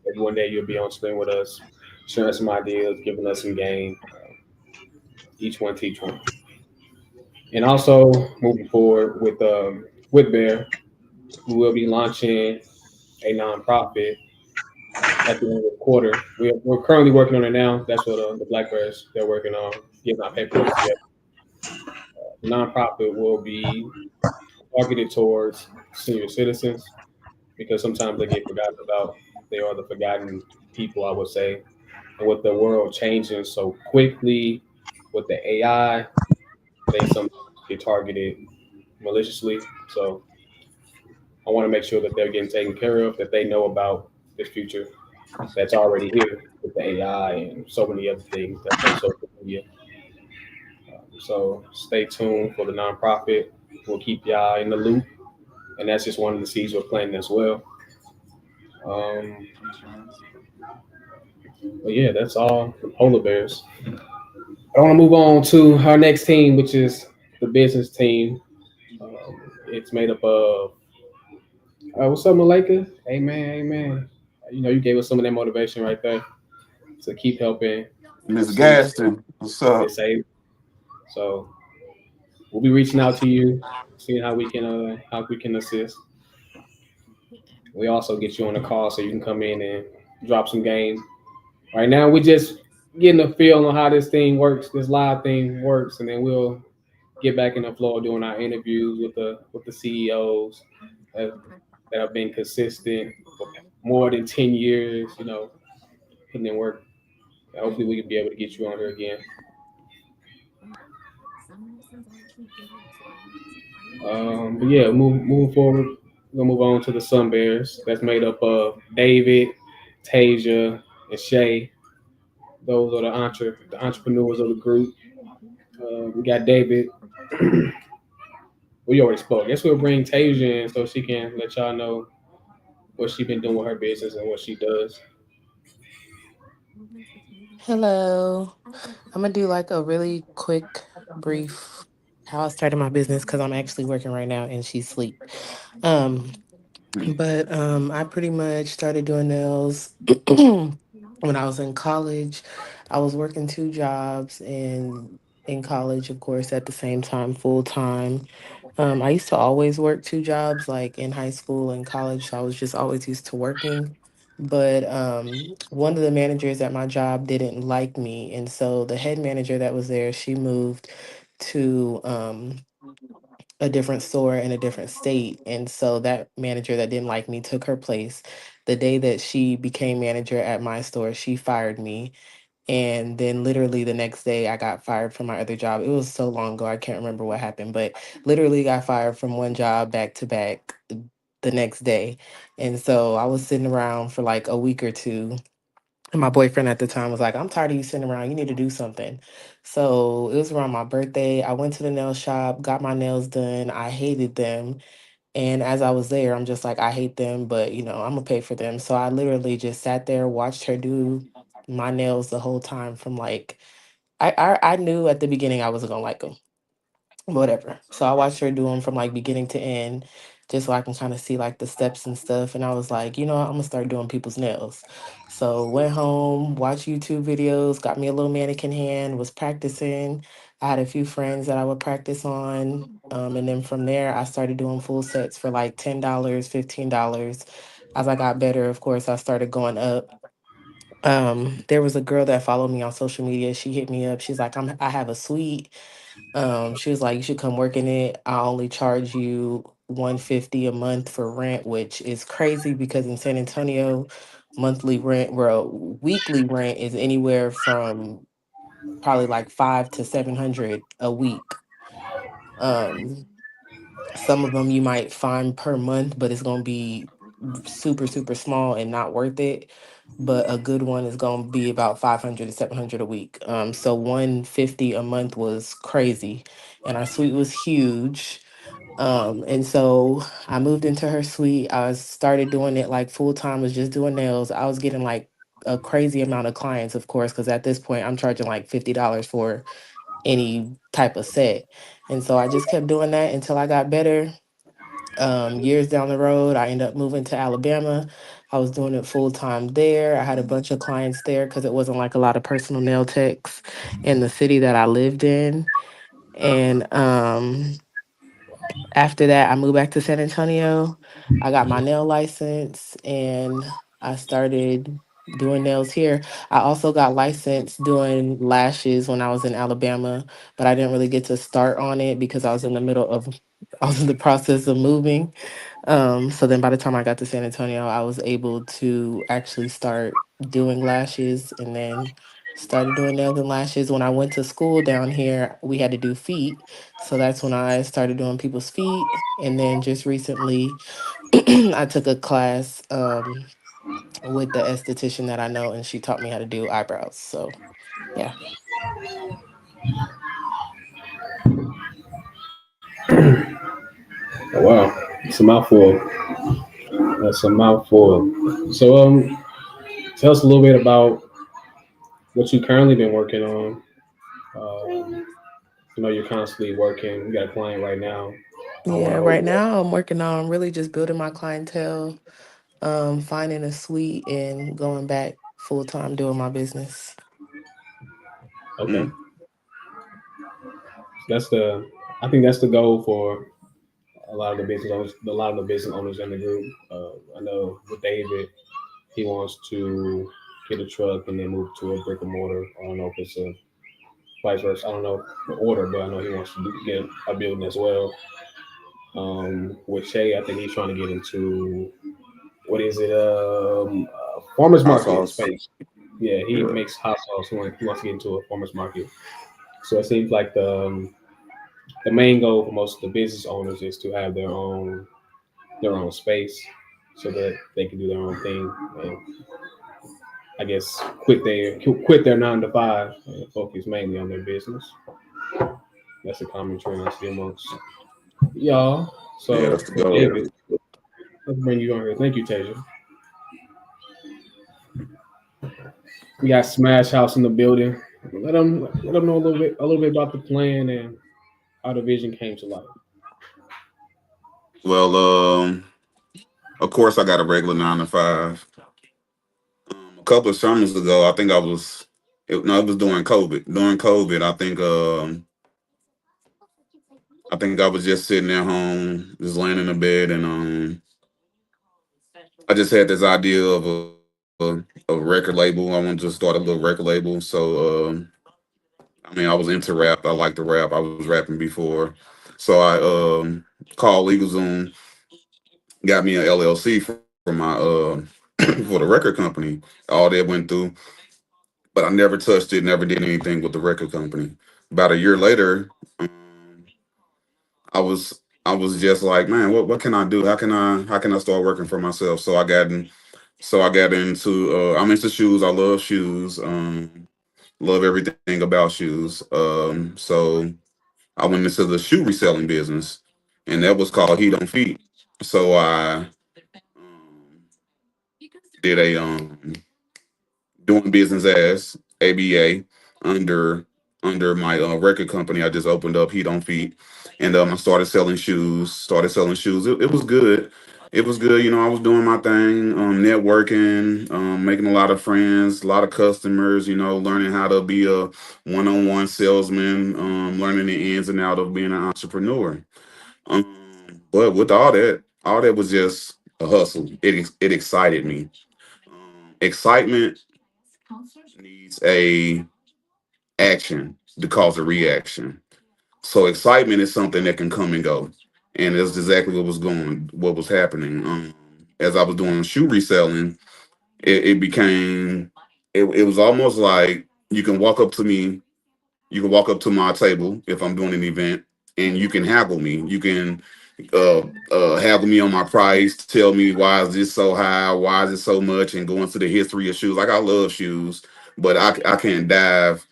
Maybe one day you'll be on screen with us, sharing some ideas, giving us some game. Each one teach one. And also, moving forward with Bear, we will be launching a nonprofit at the end of the quarter. We're currently working on it now. That's what the Black Bears they're working on, getting our paperwork together. The nonprofit will be targeted towards senior citizens because sometimes they get forgotten about. They are the forgotten people, I would say. And with the world changing so quickly, with the AI, they sometimes get targeted maliciously. So I want to make sure that they're getting taken care of, that they know about this future that's already here with the AI and so many other things that's on social media. So stay tuned for the nonprofit. We'll keep y'all in the loop, and that's just one of the seeds we're planting as well. Um, but yeah, that's all the Polar Bears. I want to move on to our next team, which is the business team. It's made up of what's up, Malika? Amen, amen. You gave us some of that motivation right there to keep helping Miss senior Gaston, what's up? disabled. So we'll be reaching out to you, seeing how we can assist. We also get you on the call so you can come in and drop some game, Right now, we just getting a feel on how this thing works, this live thing works, and then we'll get back in the flow of doing our interviews with the CEOs that, that have been consistent for more than 10 years. You know, putting in work. Hopefully, we can be able to get you on here again. But yeah, moving forward, we're gonna move on to the Sun Bears. That's made up of David, Tasia, and Shay. Those are the entrepreneurs of the group. We got David. We already spoke. I guess we'll bring Tasia in so she can let y'all know what she been doing with her business and what she does. Hello. I'm gonna do like a really quick, brief how I started my business because I'm actually working right now and she's asleep. Um, but I pretty much started doing nails when I was in college. I was working two jobs and in college, of course, at the same time, full time. I used to always work two jobs, like in high school and college. So I was just always used to working. But one of the managers at my job didn't like me. And so the head manager that was there, she moved to a different store in a different state. And so that manager that didn't like me took her place. The day that she became manager at my store, she fired me. And then literally the next day I got fired from my other job. It was so long ago, I can't remember what happened, but literally got fired from one job back to back the next day. And so I was sitting around for like a week or two. And my boyfriend at the time was like, I'm tired of you sitting around. You need to do something. So it was around my birthday. I went to the nail shop, got my nails done. I hated them. And as I was there, I'm just like, I hate them, but I'm gonna pay for them. So I literally just sat there, watched her do my nails the whole time from like I knew at the beginning I wasn't gonna like them, whatever. So I watched her do them from like beginning to end, just so I can kind of see like the steps and stuff. And I was like, I'm gonna start doing people's nails. So went home, watched YouTube videos, got me a little mannequin hand, was practicing. I had a few friends that I would practice on. And then from there, I started doing full sets for like $10, $15. As I got better, of course, I started going up. There was a girl that followed me on social media. She hit me up. She's like, I have a suite. She was like, you should come work in it. I only charge you 150 a month for rent, which is crazy because in San Antonio, monthly rent, well, weekly rent is anywhere from probably like 5 to 700 a week. Um, some of them you might find per month, but it's gonna be super, super small and not worth it. But a good one is gonna be about 500 to 700 a week. So 150 a month was crazy, and our suite was huge. And so I moved into her suite. I started doing it like full time, was just doing nails. I was getting like a crazy amount of clients, of course, because at this point I'm charging like $50 for any type of set. And so I just kept doing that until I got better. Years down the road, I ended up moving to Alabama. I was doing it full time there. I had a bunch of clients there because it wasn't like a lot of personal nail techs in the city that I lived in. And after that, I moved back to San Antonio. I got my nail license and I started doing nails here. I also got licensed doing lashes when I was in Alabama, but I didn't really get to start on it because I was in the middle of I was in the process of moving. So then by the time I got to San Antonio, I was able to actually start doing lashes and then started doing nails and lashes. When I went to school down here, we had to do feet. So that's when I started doing people's feet. And then just recently, I took a class with the esthetician that I know, and she taught me how to do eyebrows. So, yeah. Oh, wow, it's a mouthful. That's a mouthful. So, tell us a little bit about what you currently been working on. You're constantly working. You got a client right now. I don't want Yeah, to hold right you up. now I'm working on really just building my clientele, finding a suite, and going back full time doing my business. Okay, Mm. that's the. I think that's the goal for a lot of the business owners. A lot of the business owners in the group. I know with David, he wants to get a truck and then move to a brick and mortar. I don't know if it's a vice versa. I don't know the order, but I know he wants to get a building as well. With Shay, I think he's trying to get into what is it? Farmers Hot market sauce. space. Yeah, he Yeah. makes hot sauce. He wants to get into a farmers market. So it seems like the main goal for most of the business owners is to have their own space so that they can do their own thing and I guess quit their 9 to 5 and focus mainly on their business. That's a common trend I see amongst y'all. Yeah, So that's the for goal. David, let's bring you on here. Thank you, Tasia. We got Smash House in the building. Let them know a little bit about the plan and how the vision came to life. Well, of course, I got a regular 9 to 5. A couple of summers ago, I think I was. No, it was during COVID. During COVID, I think I was just sitting at home, just laying in the bed, and I just had this idea of a record label. I wanted to start a little record label. So, I mean, I was into rap. I like to rap. I was rapping before. So I called LegalZoom, got me an LLC for my for the record company. All that went through, but I never touched it. Never did anything with the record company. About a year later, I was just like, man, what can I do? How can I start working for myself? So I got into I'm into shoes. I love shoes. Love everything about shoes. So I went into the shoe reselling business, and that was called Heat on Feet. So I um, did a doing business as ABA under my record company. I just opened up Heat on Feet, and I started selling shoes. It was good. It was good. I was doing my thing, networking, making a lot of friends, a lot of customers. Learning how to be a one-on-one salesman, learning the ins and out of being an entrepreneur. But with all that was just a hustle. It excited me. Excitement needs a action to cause a reaction. So excitement is something that can come and go, and that's exactly what was happening. As I was doing shoe reselling, it became, it was almost like you can walk up to my table if I'm doing an event, and you can haggle me. You can haggle me on my price, tell me why is this so high, why is it so much, and go into the history of shoes. Like I love shoes, but I can't dive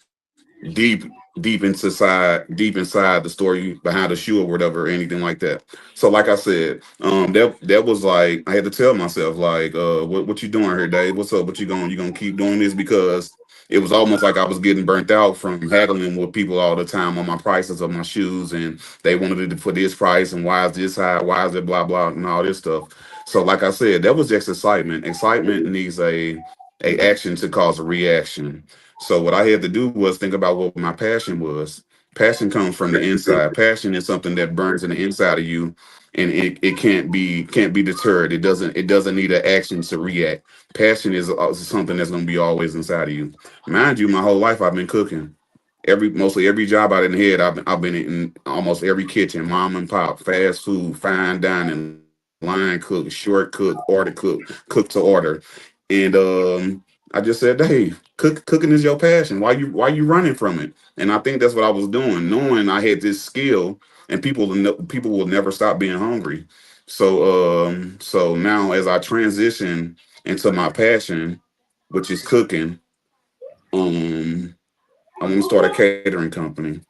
deep deep inside the story behind the shoe or whatever or anything like that. So like I said, that was like I had to tell myself like what you doing here, Dave? What's up? What you gonna keep doing this? Because it was almost like I was getting burnt out from haggling with people all the time on my prices of my shoes, and they wanted it for this price, and why is this high, why is it blah blah and all this stuff. So like I said, that was just excitement needs a action to cause a reaction. So what I had to do was think about what my passion was. Passion comes from the inside. Passion is something that burns in the inside of you, and it can't be deterred. It doesn't need an action to react. Passion is something that's going to be always inside of you. Mind you, my whole life I've been cooking. Mostly every job I didn't had, I've been in almost every kitchen, mom and pop, fast food, fine dining, line cook, short cook, cook to order. And I just said, hey, cooking is your passion. Why you running from it? And I think that's what I was doing, knowing I had this skill, and people will never stop being hungry. So now as I transition into my passion, which is cooking, um, I want to start a catering company.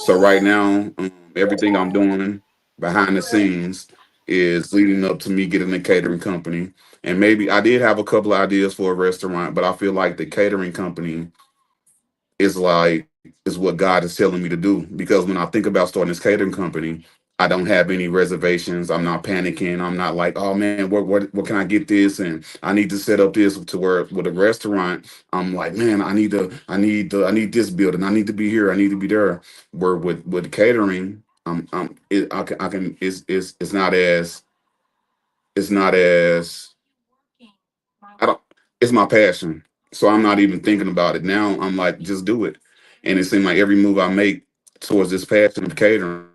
So right now, everything I'm doing behind the scenes is leading up to me getting a catering company. And maybe I did have a couple of ideas for a restaurant, but I feel like the catering company is what God is telling me to do. Because when I think about starting this catering company, I don't have any reservations. I'm not panicking. I'm not like, oh man, what can I get this? And I need to set up this to where with a restaurant, I'm like, man, I need this building. I need to be here. I need to be there. Where with catering, I can it's not as I don't it's my passion. So I'm not even thinking about it now. I'm like, just do it. And it seemed like every move I make towards this passion of catering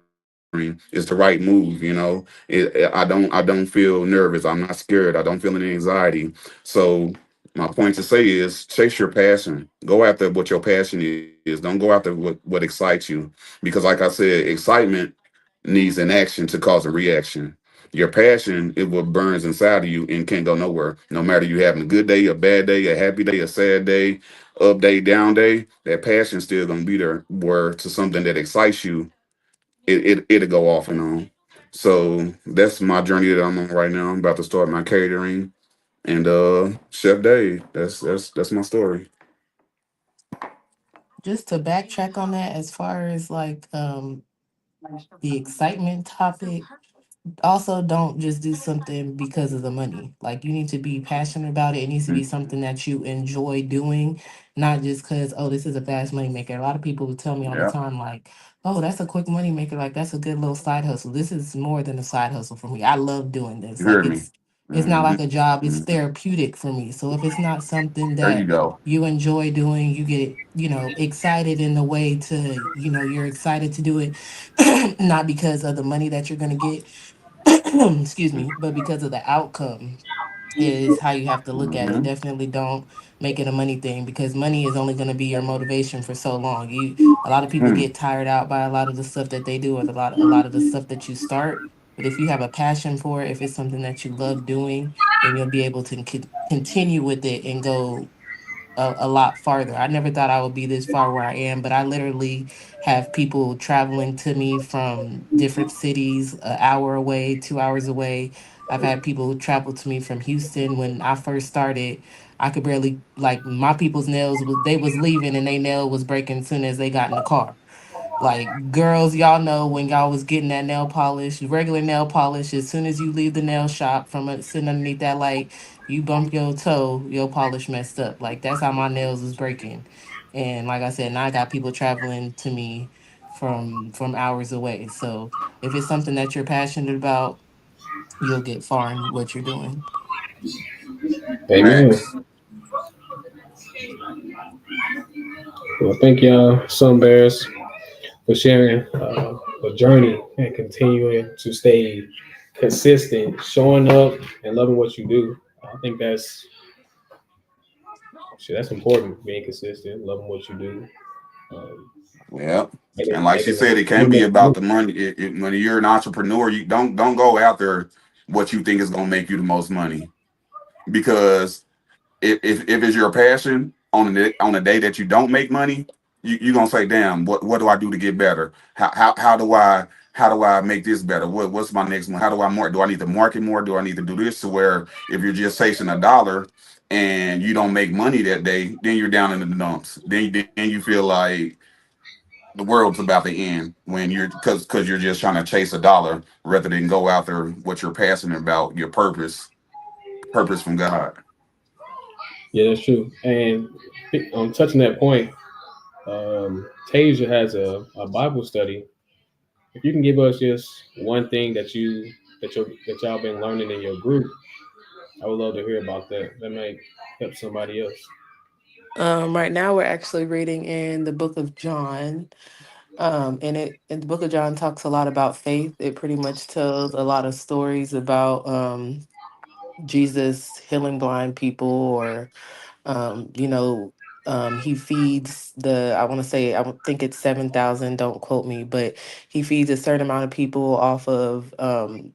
is the right move. I don't feel nervous. I'm not scared. I don't feel any anxiety. So my point to say is chase your passion. Go after what your passion is. Don't go after what excites you. Because like I said, excitement needs an action to cause a reaction. Your passion is what burns inside of you and can't go nowhere. No matter you having a good day, a bad day, a happy day, a sad day, up day, down day, that passion still gonna be there. Where to something that excites you, it'll go off and on. So that's my journey that I'm on right now. I'm about to start my catering and Chef Dave. That's my story. Just to backtrack on that, as far as like the excitement topic, also don't just do something because of the money. Like you need to be passionate about it. It needs to be something that you enjoy doing, not just because, oh, this is a fast money maker. A lot of people would tell me all the Yeah, time, like, oh, that's a quick money maker. Like that's a good little side hustle. This is more than a side hustle for me. I love doing this. you Like heard me. it's not Hmm. like a job, it's therapeutic for me. So if it's not something There you that go. you enjoy doing, you get, excited in the way to, you're excited to do it, not because of the money that you're gonna get, excuse me, but because of the outcome is how you have to look at it. Hmm. Definitely don't make it a money thing because money is only going to be your motivation for so long. A lot of people Hmm. get tired out by a lot of the stuff that they do or a lot of the stuff that you start. But if you have a passion for it, if it's something that you love doing, then you'll be able to continue with it and go a lot farther. I never thought I would be this far where I am, but I literally have people traveling to me from different cities, an hour away, 2 hours away. I've had people travel to me from Houston. When I first started, I could barely, like, my people's nails was, they was leaving and they nail was breaking as soon as they got in the car. Like girls, y'all know when y'all was getting that nail polish, regular nail polish, as soon as you leave the nail shop from sitting underneath that light, you bump your toe, your polish messed up. Like that's how my nails was breaking. And like I said, now I got people traveling to me from hours away. So if it's something that you're passionate about, you'll get far in what you're doing. Amen. Max. Well, thank y'all, Sun Bears, for sharing the journey and continuing to stay consistent, showing up and loving what you do. I think that's important. Being consistent, loving what you do. Um, Yeah. make And it, like make she it, said, it can be make about the money. When you're an entrepreneur, you don't go after what you think is going to make you the most money, because if it's your passion on a day that you don't make money, you're gonna say, damn, what do I do to get better? How do I make this better? What's my next one? How do I market? Do I need to market more? Do I need to do this? To where if you're just chasing a dollar and you don't make money that day, then you're down in the dumps. Then you feel like the world's about to end when you're because you're just trying to chase a dollar rather than go after what you're passionate about, your purpose from God. yeah, that's true. And on touching that point, Tasia has a Bible study. If you can give us just one thing that y'all been learning in your group, I would love to hear about that. That might help somebody else. Right now we're actually reading in the book of John. And the book of John talks a lot about faith. It pretty much tells a lot of stories about Jesus healing blind people, or um, you know, he feeds I want to say, think it's 7,000, don't quote me, but he feeds a certain amount of people off of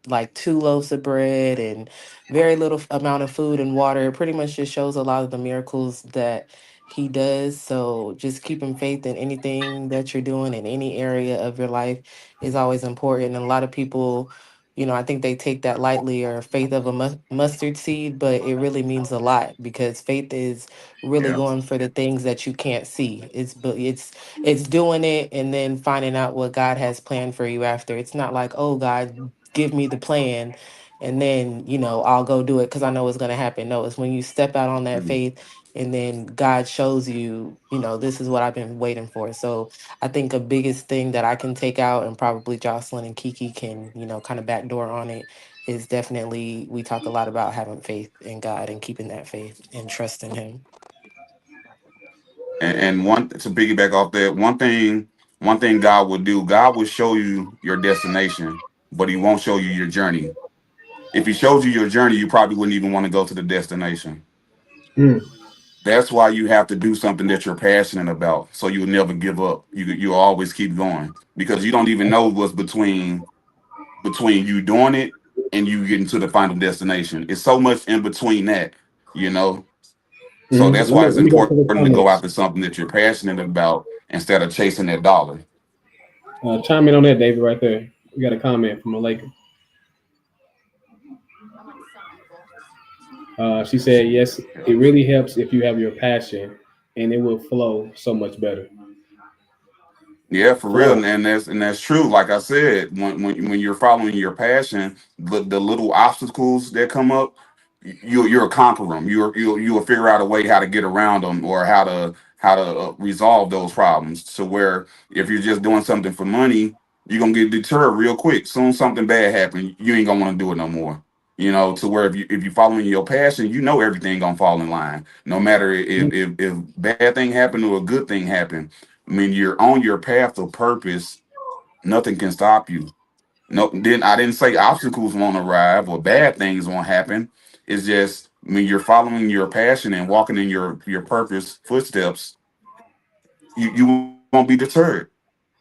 like 2 loaves of bread and very little amount of food and water. It pretty much just shows a lot of the miracles that he does. So just keeping faith in anything that you're doing in any area of your life is always important. And a lot of people, I think they take that lightly, or faith of a mustard seed, but it really means a lot because faith is really Yeah. going for the things that you can't see. It's doing it and then finding out what God has planned for you after. It's not like, oh God, give me the plan and then, I'll go do it because I know it's going to happen. No, it's when you step out on that Mhm. faith and then God shows you, this is what I've been waiting for. So I think a biggest thing that I can take out, and probably Jocelyn and Kiki can, kind of backdoor on it, is definitely we talk a lot about having faith in God and keeping that faith and trust in Him. And one to piggyback off that, one thing God will do, God will show you your destination, but He won't show you your journey. If He shows you your journey, you probably wouldn't even want to go to the destination. Mm. That's why you have to do something that you're passionate about, so you'll never give up. You'll always keep going because you don't even know what's between you doing it and you getting to the final destination. It's so much in between that, you know. So Mhm. that's why it's Let me go to important the to go comments. after something that you're passionate about instead of chasing that dollar. Chime in on that, David, right there. We got a comment from Malika. She said, "Yes, it really helps if you have your passion, and it will flow so much better." Yeah, for real, Flow. and that's true. Like I said, when you're following your passion, the little obstacles that come up, you'll conquer them. You'll figure out a way how to get around them or how to resolve those problems. So where if you're just doing something for money, you're gonna get deterred real quick. Soon something bad happens, you ain't gonna want to do it no more. You know, to where if you following your passion, you know everything gonna fall in line. No matter if bad thing happen or a good thing happen, when you're on your path of purpose, nothing can stop you. No, then I didn't say obstacles won't arrive or bad things won't happen. It's just when you're following your passion and walking in your purpose footsteps, you won't be deterred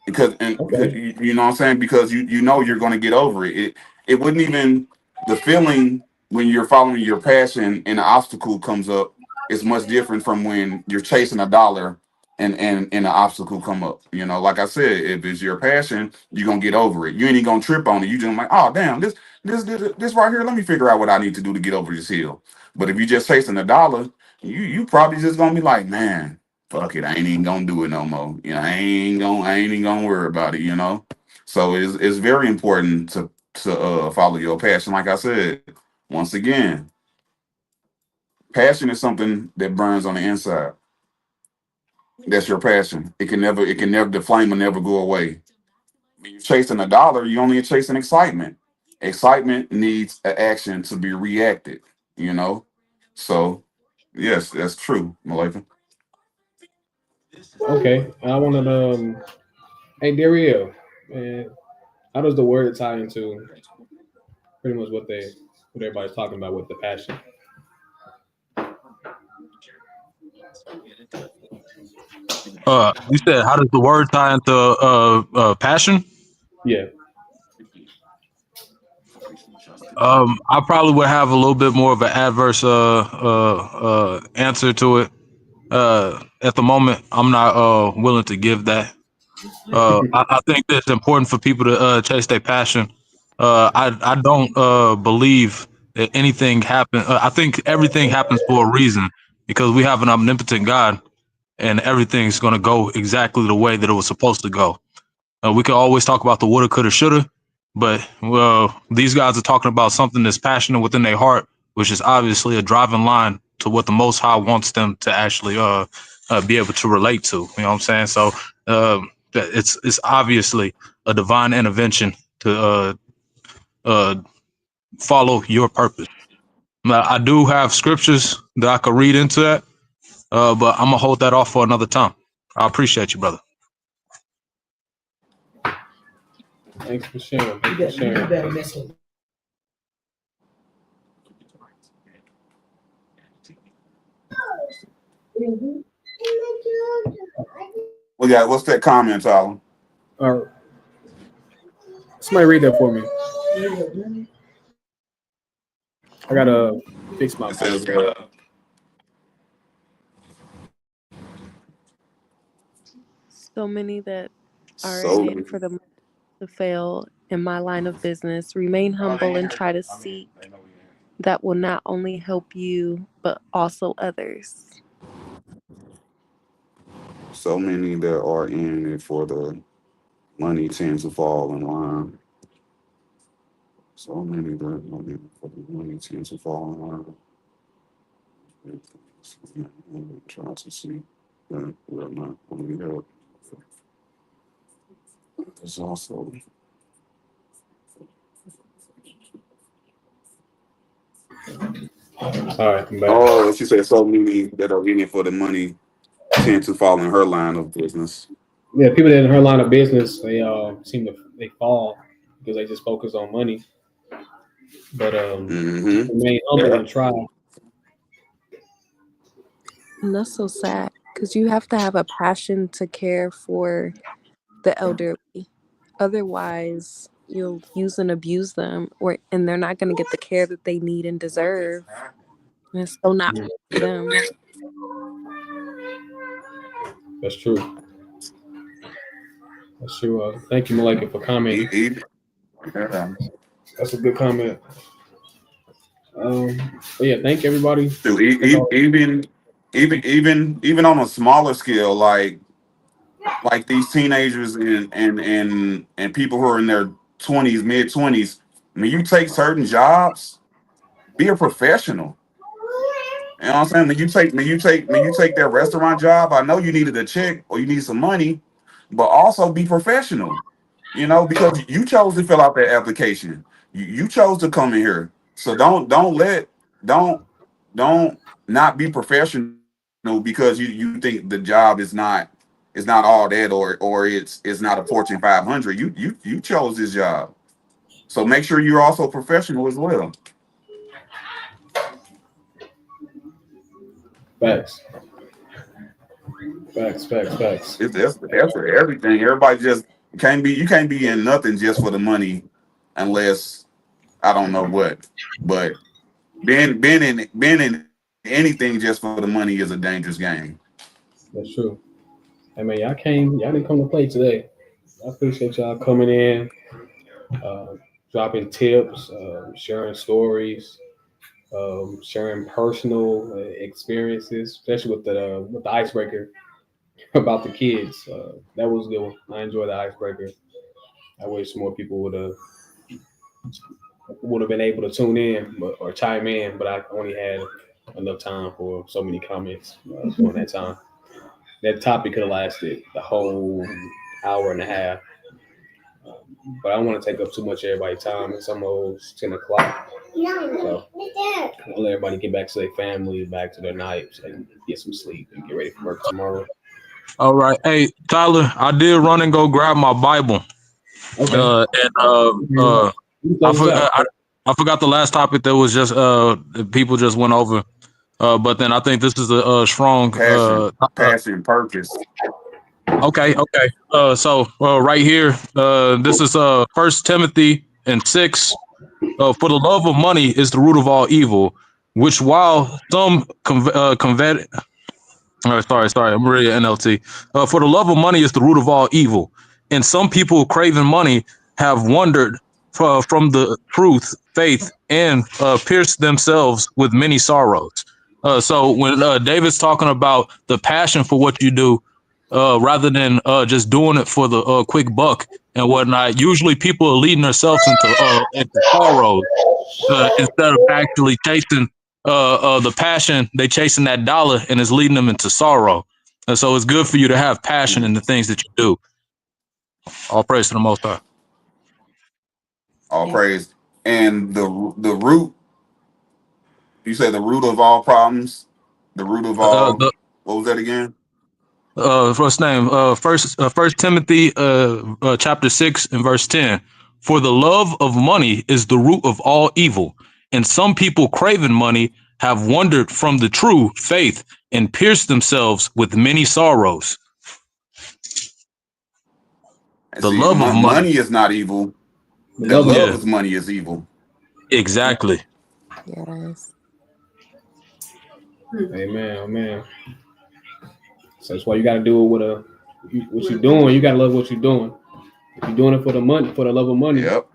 because Okay. you know what I'm saying, because you know you're going to get over it. It wouldn't even the feeling when you're following your passion and an obstacle comes up is much different from when you're chasing a dollar and an obstacle come up. You know, like I said, if it's your passion, you're gonna get over it. You ain't even gonna trip on it. You just like, oh damn, this right here. Let me figure out what I need to do to get over this hill. But if you're just chasing a dollar, you probably just gonna be like, man, fuck it, I ain't even gonna do it no more. You know, I ain't even gonna worry about it, you know. So it's very important to follow your passion. Like I said, once again, passion is something that burns on the inside. That's your passion. It can never the flame will never go away. When you're chasing a dollar, you only chasing excitement. Excitement needs an action to be reacted, you know. So yes, that's true, Malika. Okay. I wanted Hey, Dario, man, how does the word tie into pretty much what everybody's talking about with the passion? You said, how does the word tie into passion? Yeah. I probably would have a little bit more of an adverse answer to it. At the moment, I'm not willing to give that. I think that it's important for people to chase their passion. I don't believe that anything happens. I think everything happens for a reason because we have an omnipotent God, and everything's going to go exactly the way that it was supposed to go. We can always talk about the woulda, coulda, shoulda, but these guys are talking about something that's passionate within their heart, which is obviously a driving line to what the Most High wants them to actually be able to relate to. You know what I'm saying? So it's obviously a divine intervention to uh, follow your purpose. Now, I do have scriptures that I could read into that, but I'm gonna hold that off for another time. I appreciate you, brother. Thanks for sharing. Thanks for sharing. What's that comment, Tyler? All right. Somebody read that for me. I gotta fix my It says voice. So many that are in so it for the to fail in my line of business. Remain humble and try to seek that will not only help you but also others. so many that are in it for the money tend to fall in line. So many that are in it for the money tend to fall in line. Try to see that we're not only help. There's also All right, I'm back. oh, she said so many that are in it for the money tend to fall in her line of business. Yeah, people that in her line of business, they seem to they fall because they just focus on money. But just Mm-hmm. remain humble and try. And that's so sad because you have to have a passion to care for the elderly. Otherwise, you'll use and abuse them, and they're not going to get the care that they need and deserve. And it's so not Mhm. for them. That's true. That's true. Thank you, Malika, for commenting. Yeah. That's a good comment. But yeah, thank everybody. So even on a smaller scale, like these teenagers and people who are in their 20s, mid 20s, when you take certain jobs, be a professional. You know what I'm saying? When you take that restaurant job, I know you needed a check or you need some money, but also be professional. You know, because you chose to fill out that application. You chose to come in here. So don't not be professional because you think the job is not all that or it's not a Fortune 500. You chose this job. So make sure you're also professional as well. Facts. Facts. That's for everything. Everybody just you can't be in nothing just for the money unless I don't know what. But being in anything just for the money is a dangerous game. That's true. I mean, y'all didn't come to play today. I appreciate y'all coming in, uh, dropping tips, sharing stories, sharing personal experiences, especially with the icebreaker about the kids. That was a good one. I enjoyed the icebreaker. I wish more people would have been able to tune in or chime in, but I only had enough time for so many comments during that time. That topic could have lasted the whole hour and a half, but I don't want to take up too much of everybody's time. It's almost 10 o'clock. So I'll let everybody get back to their family, back to their nights, and get some sleep and get ready for work tomorrow. All right. Hey, Tyler, I did run and go grab my Bible. Okay. I forgot the last topic that was just people just went over. But then I think this is a strong Passion, purpose. Okay. So right here, this is 1 Timothy and 6. For the love of money is the root of all evil, which while some convet. Sorry, I'm reading NLT. For the love of money is the root of all evil, and some people craving money have wandered from the truth, faith, and pierced themselves with many sorrows. So when David's talking about the passion for what you do, rather than just doing it for the quick buck and whatnot, usually people are leading themselves into sorrows instead of actually chasing the passion. They chasing that dollar and it's leading them into sorrow. And so it's good for you to have passion in the things that you do. All praise to the Most High. All praise. And the root, you say the root of all problems, the root of all, what was that again? First name, First Timothy, chapter 6 and verse 10. For the love of money is the root of all evil, and some people craving money have wandered from the true faith and pierced themselves with many sorrows. The love of money is not evil. The love of money is evil. Exactly. Yes. Amen. So that's why you got to do it with what you're doing. You got to love what you're doing. If you're doing it for the money, for the love of money, yep,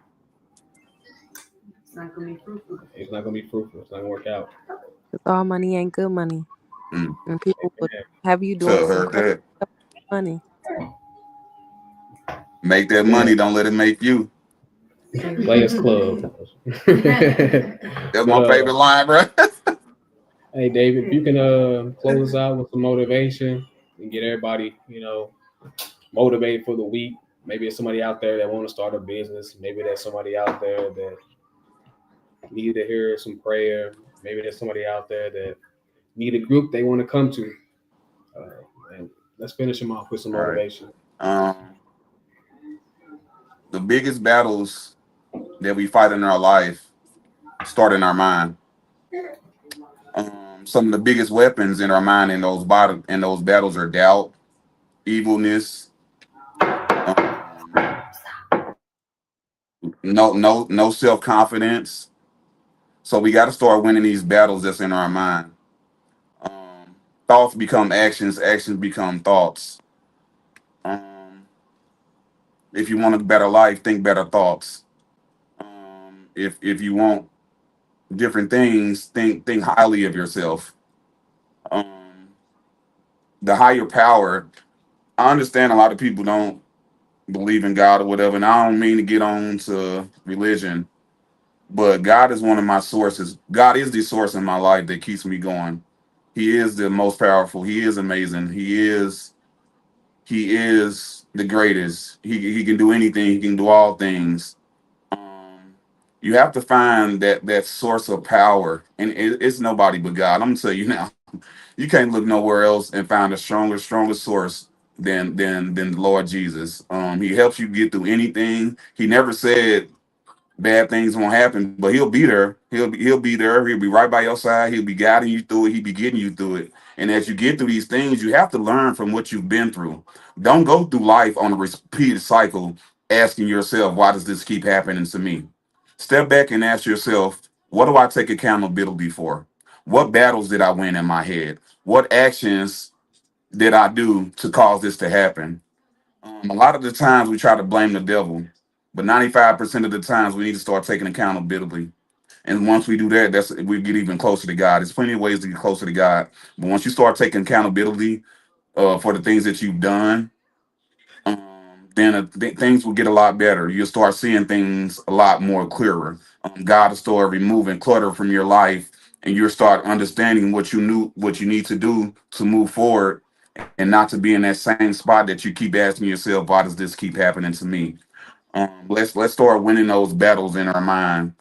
it's not gonna be fruitful. It's not gonna be fruitful. It's not gonna work out. Because all money ain't good money. Mm. And people would have you doing some crazy money. Make that money. Don't let it make you. Players Club. That's my favorite line, bro. Hey, David, if you can close us out with some motivation and get everybody, motivated for the week. Maybe there's somebody out there that want to start a business. Maybe there's somebody out there that need to hear some prayer. Maybe there's somebody out there that need a group they want to come to. And let's finish him off with some All right. motivation. The biggest battles that we fight in our life start in our mind. Some of the biggest weapons in our mind in those battles are doubt, evilness, um, no self confidence. So we got to start winning these battles that's in our mind. Thoughts become actions, actions become thoughts. If you want a better life, think better thoughts. If you want different things, think highly of yourself. Um, the higher power. I understand a lot of people don't believe in God or whatever, and I don't mean to get on to religion, but God is one of my sources. God is the source in my life that keeps me going. He is the most powerful. He is amazing. He is the greatest. He can do anything. He can do all things. You have to find that source of power, and it's nobody but God. I'm gonna tell you now. You can't look nowhere else and find a stronger source than the Lord Jesus. He helps you get through anything. He never said bad things won't happen, but he'll be there. He'll be there. He'll be right by your side. He'll be guiding you through it. He'll be getting you through it. And as you get through these things, you have to learn from what you've been through. Don't go through life on a repeated cycle, asking yourself, why does this keep happening to me? Step back and ask yourself, what do I take accountability for? What battles did I win in my head? What actions did I do to cause this to happen? A lot of the times we try to blame the devil, but 95% of the times we need to start taking accountability. And once we do that, we get even closer to God. There's plenty of ways to get closer to God, but once you start taking accountability for the things that you've done, then things will get a lot better. You'll start seeing things a lot more clearer. God will start removing clutter from your life, and you'll start understanding what you need to do to move forward, and not to be in that same spot that you keep asking yourself, why does this keep happening to me? Let's start winning those battles in our mind.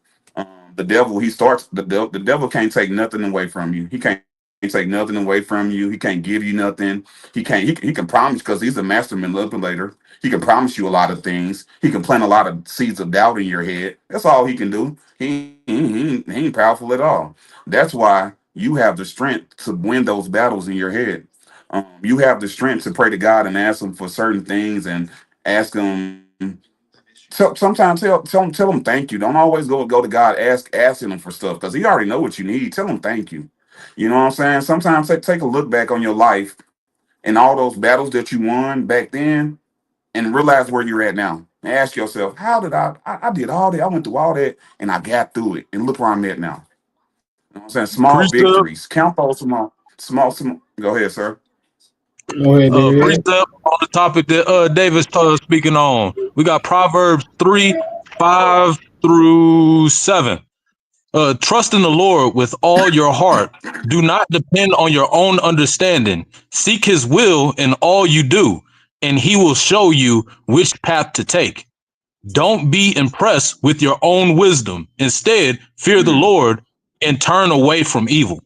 The devil, the devil can't take nothing away from you. He can't take nothing away from you. He can't give you nothing. He can promise, because he's a master manipulator. He can promise you a lot of things. He can plant a lot of seeds of doubt in your head. That's all he can do. He ain't powerful at all. That's why you have the strength to win those battles in your head. You have the strength to pray to God and ask him for certain things, and ask him. Sometimes tell him thank you. Don't always go to God asking him for stuff, because he already know what you need. Tell him thank you. You know what I'm saying? Sometimes take a look back on your life and all those battles that you won back then, and realize where you're at now. And ask yourself, how did I did all that? I went through all that and I got through it. And look where I'm at now. You know what I'm saying? Small Precept, victories. Count those small. Go ahead, sir. Go ahead, David. precept on the topic that David's speaking on. We got Proverbs 3:5-7. Trust in the Lord with all your heart. Do not depend on your own understanding. Seek his will in all you do, and he will show you which path to take. Don't be impressed with your own wisdom. Instead, fear the Mm, Lord and turn away from evil.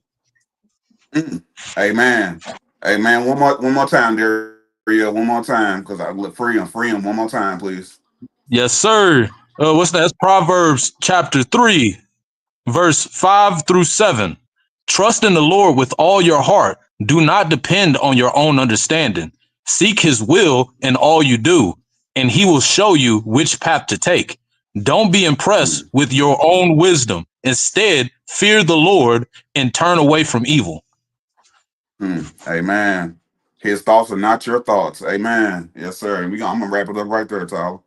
mm. Amen. Amen. One more time, Daria. One more time, because I look free him. One more time, please. Yes, sir. What's that? That's Proverbs chapter 3, verse 5-7. Trust in the Lord with all your heart. Do not depend on your own understanding. Seek his will in all you do, and he will show you which path to take. Don't be impressed Mm, with your own wisdom. Instead, fear the Lord and turn away from evil. Amen. His thoughts are not your thoughts. Amen. Yes, sir. I'm gonna wrap it up right there, Tyler.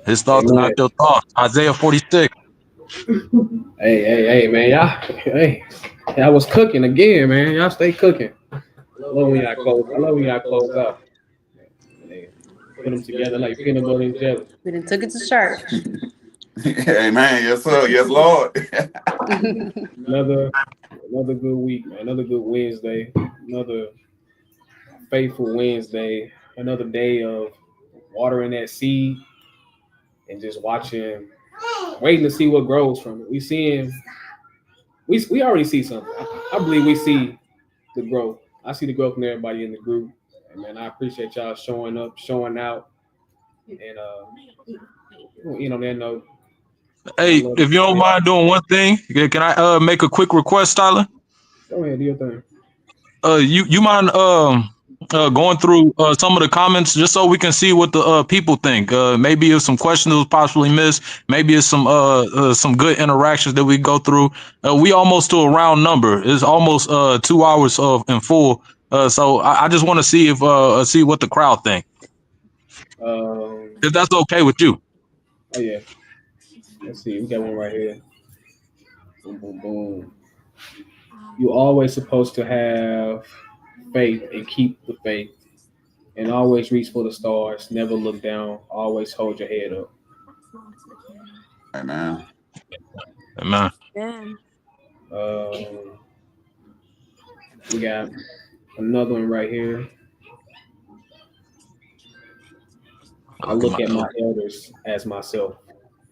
His thoughts are not Amen. your thoughts. Isaiah 46. Hey, man, y'all was cooking again, man. Y'all stay cooking. I love when y'all close. I love when y'all close out. Hey, put them together like peanut butter and jelly. We done took it to church. Amen. Yes, sir. Yes, Lord. Another another good week, man. Another good Wednesday. Another faithful Wednesday. Another day of watering that seed and just watching, waiting to see what grows from it. We already see something. I believe we see the growth. I see the growth in everybody in the group. And man, I appreciate y'all showing up, showing out, and they know I Hey, love if you don't it. mind doing one thing, can I make a quick request, Tyler? Go ahead, do your thing. You mind going through some of the comments just so we can see what the people think? Maybe if some questions was possibly missed, maybe it's some good interactions that we go through. We almost to a round number. It's almost 2 hours of in full. So I just want to see if see what the crowd think. If that's okay with you. Oh yeah. Let's see. We got one right here. Boom, boom, boom. You always supposed to have faith and keep the faith, and always reach for the stars. Never look down. Always hold your head up. Hey, man. Man. Man. We got another one right here. I look at my elders as myself.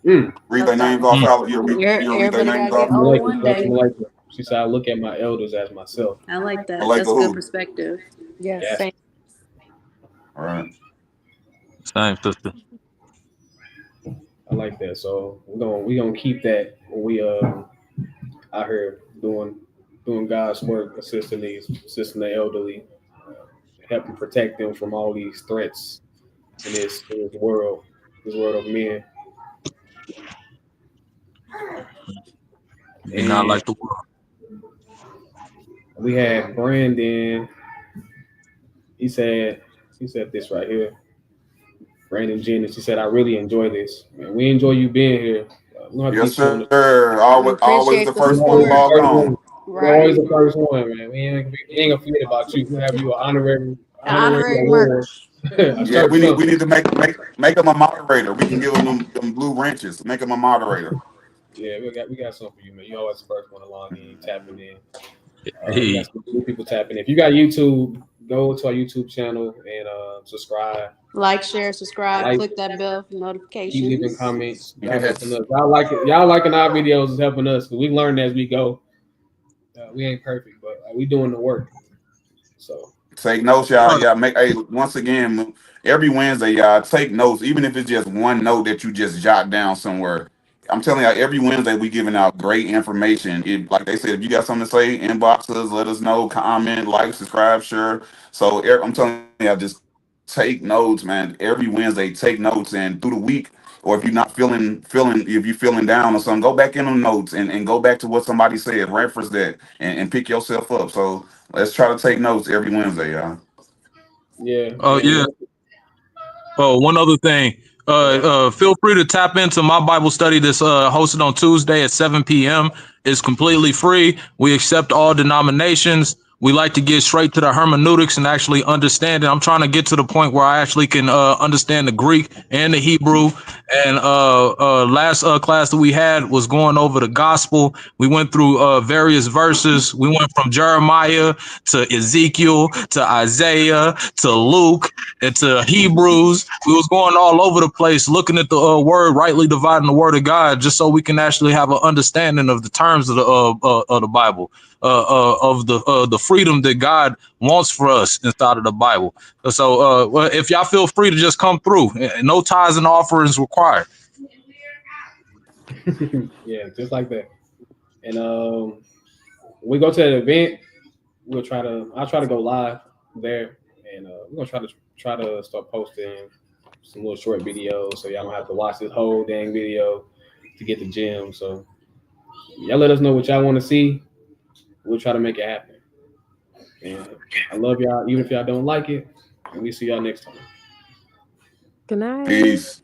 Read their names off, Al. You'll read their Everybody names gotta get off. old one day. Malika. She said, I look at my elders as myself. I like that. Malika That's a good who? perspective. Yes. Yes. Same. All right. Same, sister. I like that. So we gonna keep that when we out here doing God's work, assisting the elderly, helping protect them from all these threats in this world of men. Be not And like the world. we had Brandon. He said this right here. Brandon Jennings. He said, I really enjoy this. Man, we enjoy you being here. We don't have to Yes, get you on the sir. Always Appreciate the the first one to support. log on. We're always Right. the first one, man. We ain't gonna forget about you. We'll have you an honorary Honorary award. merch. A Yeah, shirt we something. need to make him a moderator. We can give him them blue wrenches. Make him a moderator. Yeah, we got something for you, man. You always the first one to log in, tapping in. We Hey, got some new people tapping in. If you got YouTube, go to our YouTube channel and subscribe. Like, share, subscribe, Like, click that bell for keep leaving notifications. comments. Y'all Yes. helping us. Y'all liking our videos is helping us because we learn as we go. We ain't perfect, but we doing the work. So Take notes, y'all. Yeah, once again, every Wednesday, y'all take notes, even if it's just one note that you just jot down somewhere. I'm telling y'all, every Wednesday we giving out great information. Like they said, if you got something to say, inbox us, let us know, comment, like, subscribe, share. So I'm telling y'all, just take notes, man. Every Wednesday, take notes, and through the week, or if you're not if you're feeling down or something, go back in the notes and go back to what somebody said, reference that, and pick yourself up. So let's try to take notes every Wednesday, y'all. yeah. yeah. Oh, one other thing. Feel free to tap into my Bible study that's hosted on Tuesday at 7 p.m. It's completely free. We accept all denominations. We like to get straight to the hermeneutics and actually understand it. I'm trying to get to the point where I actually can understand the Greek and the Hebrew. And last class that we had was going over the gospel. We went through various verses. We went from Jeremiah to Ezekiel to Isaiah to Luke and to Hebrews. We was going all over the place looking at the word, rightly dividing the word of God, just so we can actually have an understanding of the terms of the Bible, of the freedom that God wants for us inside of the Bible. So if y'all feel free to just come through, no tithes and offerings required. Yeah, just like that. And when we go to that event, I'll try to go live there, and we're gonna try to start posting some little short videos so y'all don't have to watch this whole dang video to get the gym. So y'all let us know what y'all want to see. We'll try to make it happen. And I love y'all, even if y'all don't like it. And we see y'all next time. Good night. Peace.